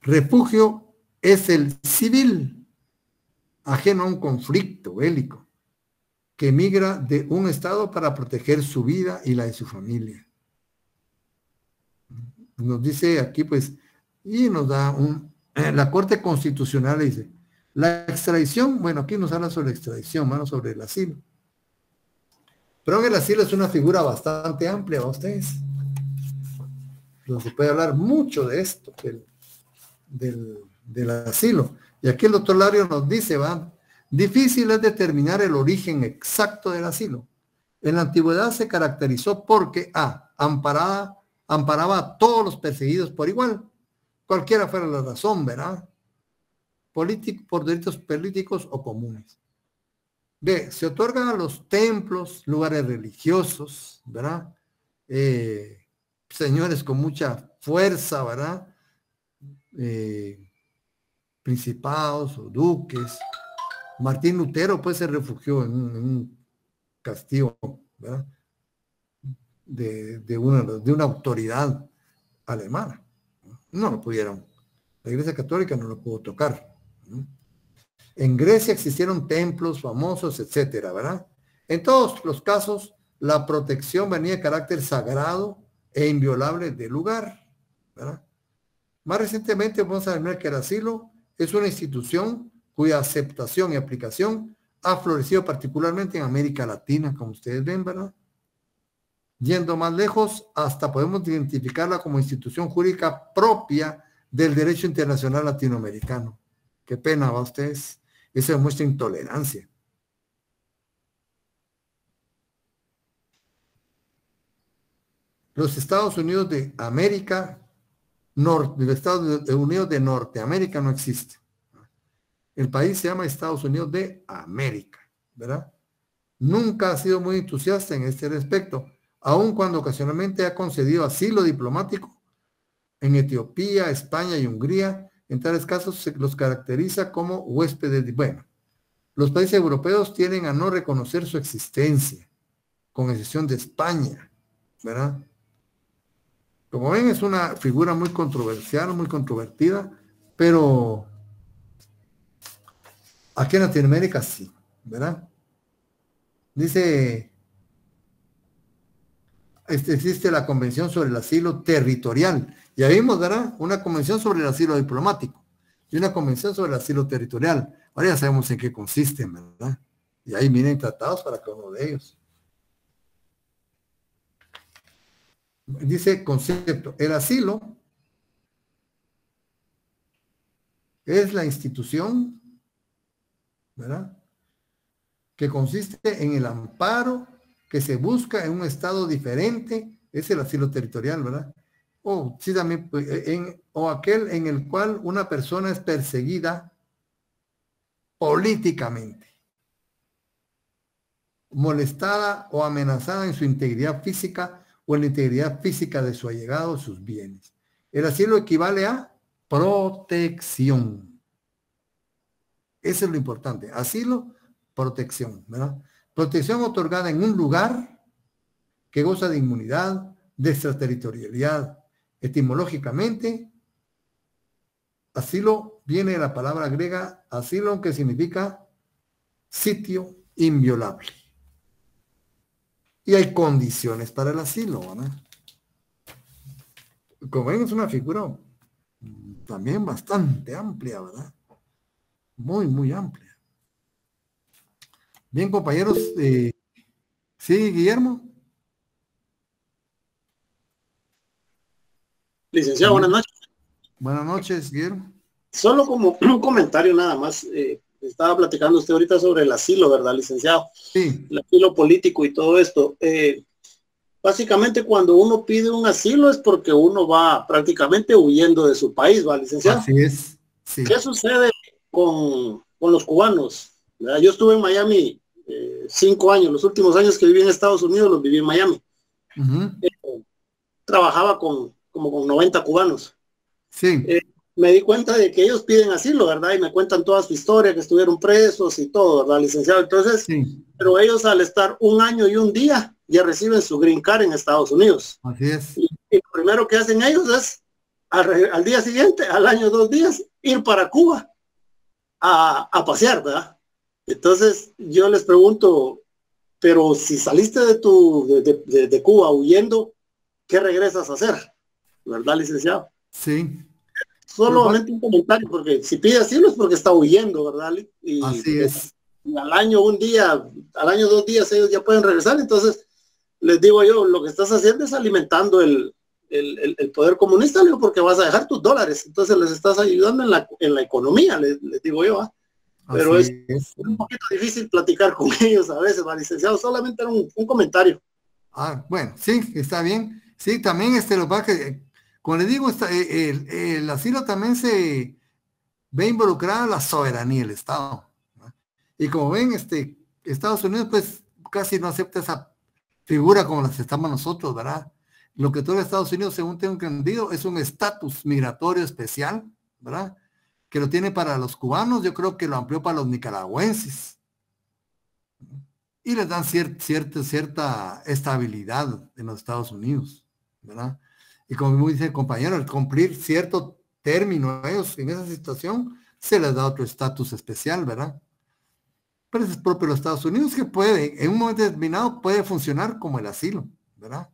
Refugio es el civil, ajeno a un conflicto bélico, que emigra de un estado para proteger su vida y la de su familia. Nos dice aquí, pues, y nos da la Corte Constitucional dice, la extradición, bueno, aquí nos habla sobre la extradición, ¿no? Sobre el asilo. Pero el asilo es una figura bastante amplia, ¿va ustedes? No se puede hablar mucho de esto, del asilo. Y aquí el doctor Lario nos dice, ¿va? Difícil es determinar el origen exacto del asilo. En la antigüedad se caracterizó porque amparaba a todos los perseguidos por igual, cualquiera fuera la razón, ¿verdad? Por delitos políticos o comunes. B, se otorgan a los templos, lugares religiosos, ¿verdad? Señores con mucha fuerza, ¿verdad? Principados o duques. Martín Lutero, pues, se refugió en un castillo, ¿verdad? De una autoridad alemana. No lo pudieron. La Iglesia Católica no lo pudo tocar, ¿no? En Grecia existieron templos famosos, etcétera, ¿verdad? En todos los casos, la protección venía de carácter sagrado e inviolable del lugar, ¿verdad? Más recientemente vamos a ver que el asilo es una institución cuya aceptación y aplicación ha florecido particularmente en América Latina, como ustedes ven, ¿verdad? Yendo más lejos, hasta podemos identificarla como institución jurídica propia del derecho internacional latinoamericano. Qué pena, ¿va ustedes? Eso demuestra intolerancia. Los Estados Unidos de América, los Estados Unidos de Norteamérica no existe. El país se llama Estados Unidos de América, ¿verdad? Nunca ha sido muy entusiasta en este respecto, aun cuando ocasionalmente ha concedido asilo diplomático en Etiopía, España y Hungría. En tales casos se los caracteriza como huéspedes. Bueno, los países europeos tienden a no reconocer su existencia, con excepción de España, ¿verdad? Como ven, es una figura muy controversial, muy controvertida, pero aquí en Latinoamérica sí, ¿verdad? Dice, existe la Convención sobre el Asilo Territorial. Ya vimos, ¿verdad? Una convención sobre el asilo diplomático y una convención sobre el asilo territorial. Ahora ya sabemos en qué consisten, ¿verdad? Y ahí vienen tratados para cada uno de ellos. Dice concepto, el asilo es la institución, ¿verdad?, que consiste en el amparo que se busca en un estado diferente, es el asilo territorial, ¿verdad? O sí, también, o aquel en el cual una persona es perseguida políticamente, molestada o amenazada en su integridad física o en la integridad física de su allegado o sus bienes. El asilo equivale a protección. Eso es lo importante. Asilo, protección, ¿verdad? Protección otorgada en un lugar que goza de inmunidad, de extraterritorialidad. Etimológicamente, asilo viene de la palabra griega asilo, que significa sitio inviolable. Y hay condiciones para el asilo, ¿verdad? Como ven, es una figura también bastante amplia, ¿verdad? Muy, muy amplia. Bien, compañeros. Sí, Guillermo. Licenciado, buenas noches. Buenas noches, Guillermo. Solo como un comentario nada más. Estaba platicando usted ahorita sobre el asilo, ¿verdad, licenciado? Sí. El asilo político y todo esto. Básicamente cuando uno pide un asilo es porque uno va prácticamente huyendo de su país, ¿va, licenciado? Así es. Sí. ¿Qué sucede con los cubanos? ¿Verdad? Yo estuve en Miami 5 años. Los últimos años que viví en Estados Unidos los viví en Miami. Trabajaba como con 90 cubanos. Sí. Me di cuenta de que ellos piden asilo, ¿verdad? Y me cuentan toda su historia, que estuvieron presos y todo, ¿verdad, licenciado? Entonces, sí. Pero ellos al estar 1 año y 1 día, ya reciben su green card en Estados Unidos. Así es. Y lo primero que hacen ellos es, al día siguiente, al año 2 días, ir para Cuba a pasear, ¿verdad? Entonces, yo les pregunto, pero si saliste de Cuba huyendo, ¿qué regresas a hacer? ¿Verdad, licenciado? Sí. Solamente un comentario, porque si pide asilo es porque está huyendo, ¿verdad? Y así es. Al año 1 día, al año 2 días ellos ya pueden regresar. Entonces, les digo yo, lo que estás haciendo es alimentando el poder comunista, digo, porque vas a dejar tus dólares. Entonces les estás ayudando en la economía, les digo yo, ¿eh? Pero es un poquito difícil platicar con ellos a veces, ¿va, licenciado? Solamente era un comentario. Bueno, sí, está bien. Sí, también lo que, como le digo, el asilo también se ve involucrada la soberanía del Estado, ¿no? Y como ven, Estados Unidos pues casi no acepta esa figura como la aceptamos nosotros, ¿verdad? Lo que todo Estados Unidos, según tengo entendido, es un estatus migratorio especial, ¿verdad? Que lo tiene para los cubanos, yo creo que lo amplió para los nicaragüenses. Y les dan cierta estabilidad en los Estados Unidos, ¿verdad? Y como dice el compañero, al cumplir cierto término a ellos en esa situación, se les da otro estatus especial, ¿verdad? Pero eso es propio de los Estados Unidos, que puede, en un momento determinado, puede funcionar como el asilo, ¿verdad?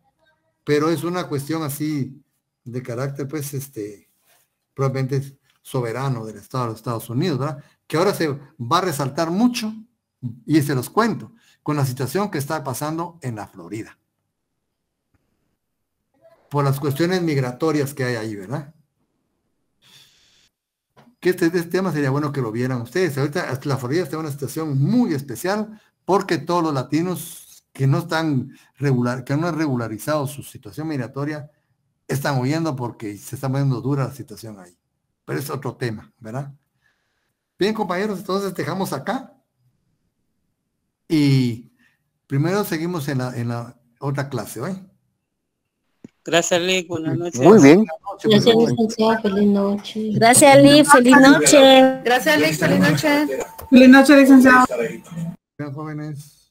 Pero es una cuestión así de carácter, pues, probablemente soberano del Estado de los Estados Unidos, ¿verdad? Que ahora se va a resaltar mucho, y se los cuento, con la situación que está pasando en la Florida. Por las cuestiones migratorias que hay ahí, ¿verdad? Que este tema sería bueno que lo vieran ustedes. Ahorita la Florida está en una situación muy especial porque todos los latinos que no están que no han regularizado su situación migratoria están huyendo porque se está poniendo dura la situación ahí. Pero es otro tema, ¿verdad? Bien, compañeros, entonces dejamos acá. Y primero seguimos en la otra clase, ¿eh? Gracias, Lick. Buenas noches. Muy bien. Gracias, licenciado. Feliz noche. Gracias, Lick. Feliz noche. Gracias, Lick. Feliz noche. Feliz noche, licenciado. Bien, jóvenes.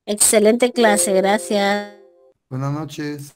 Excelente clase. Gracias. Buenas noches.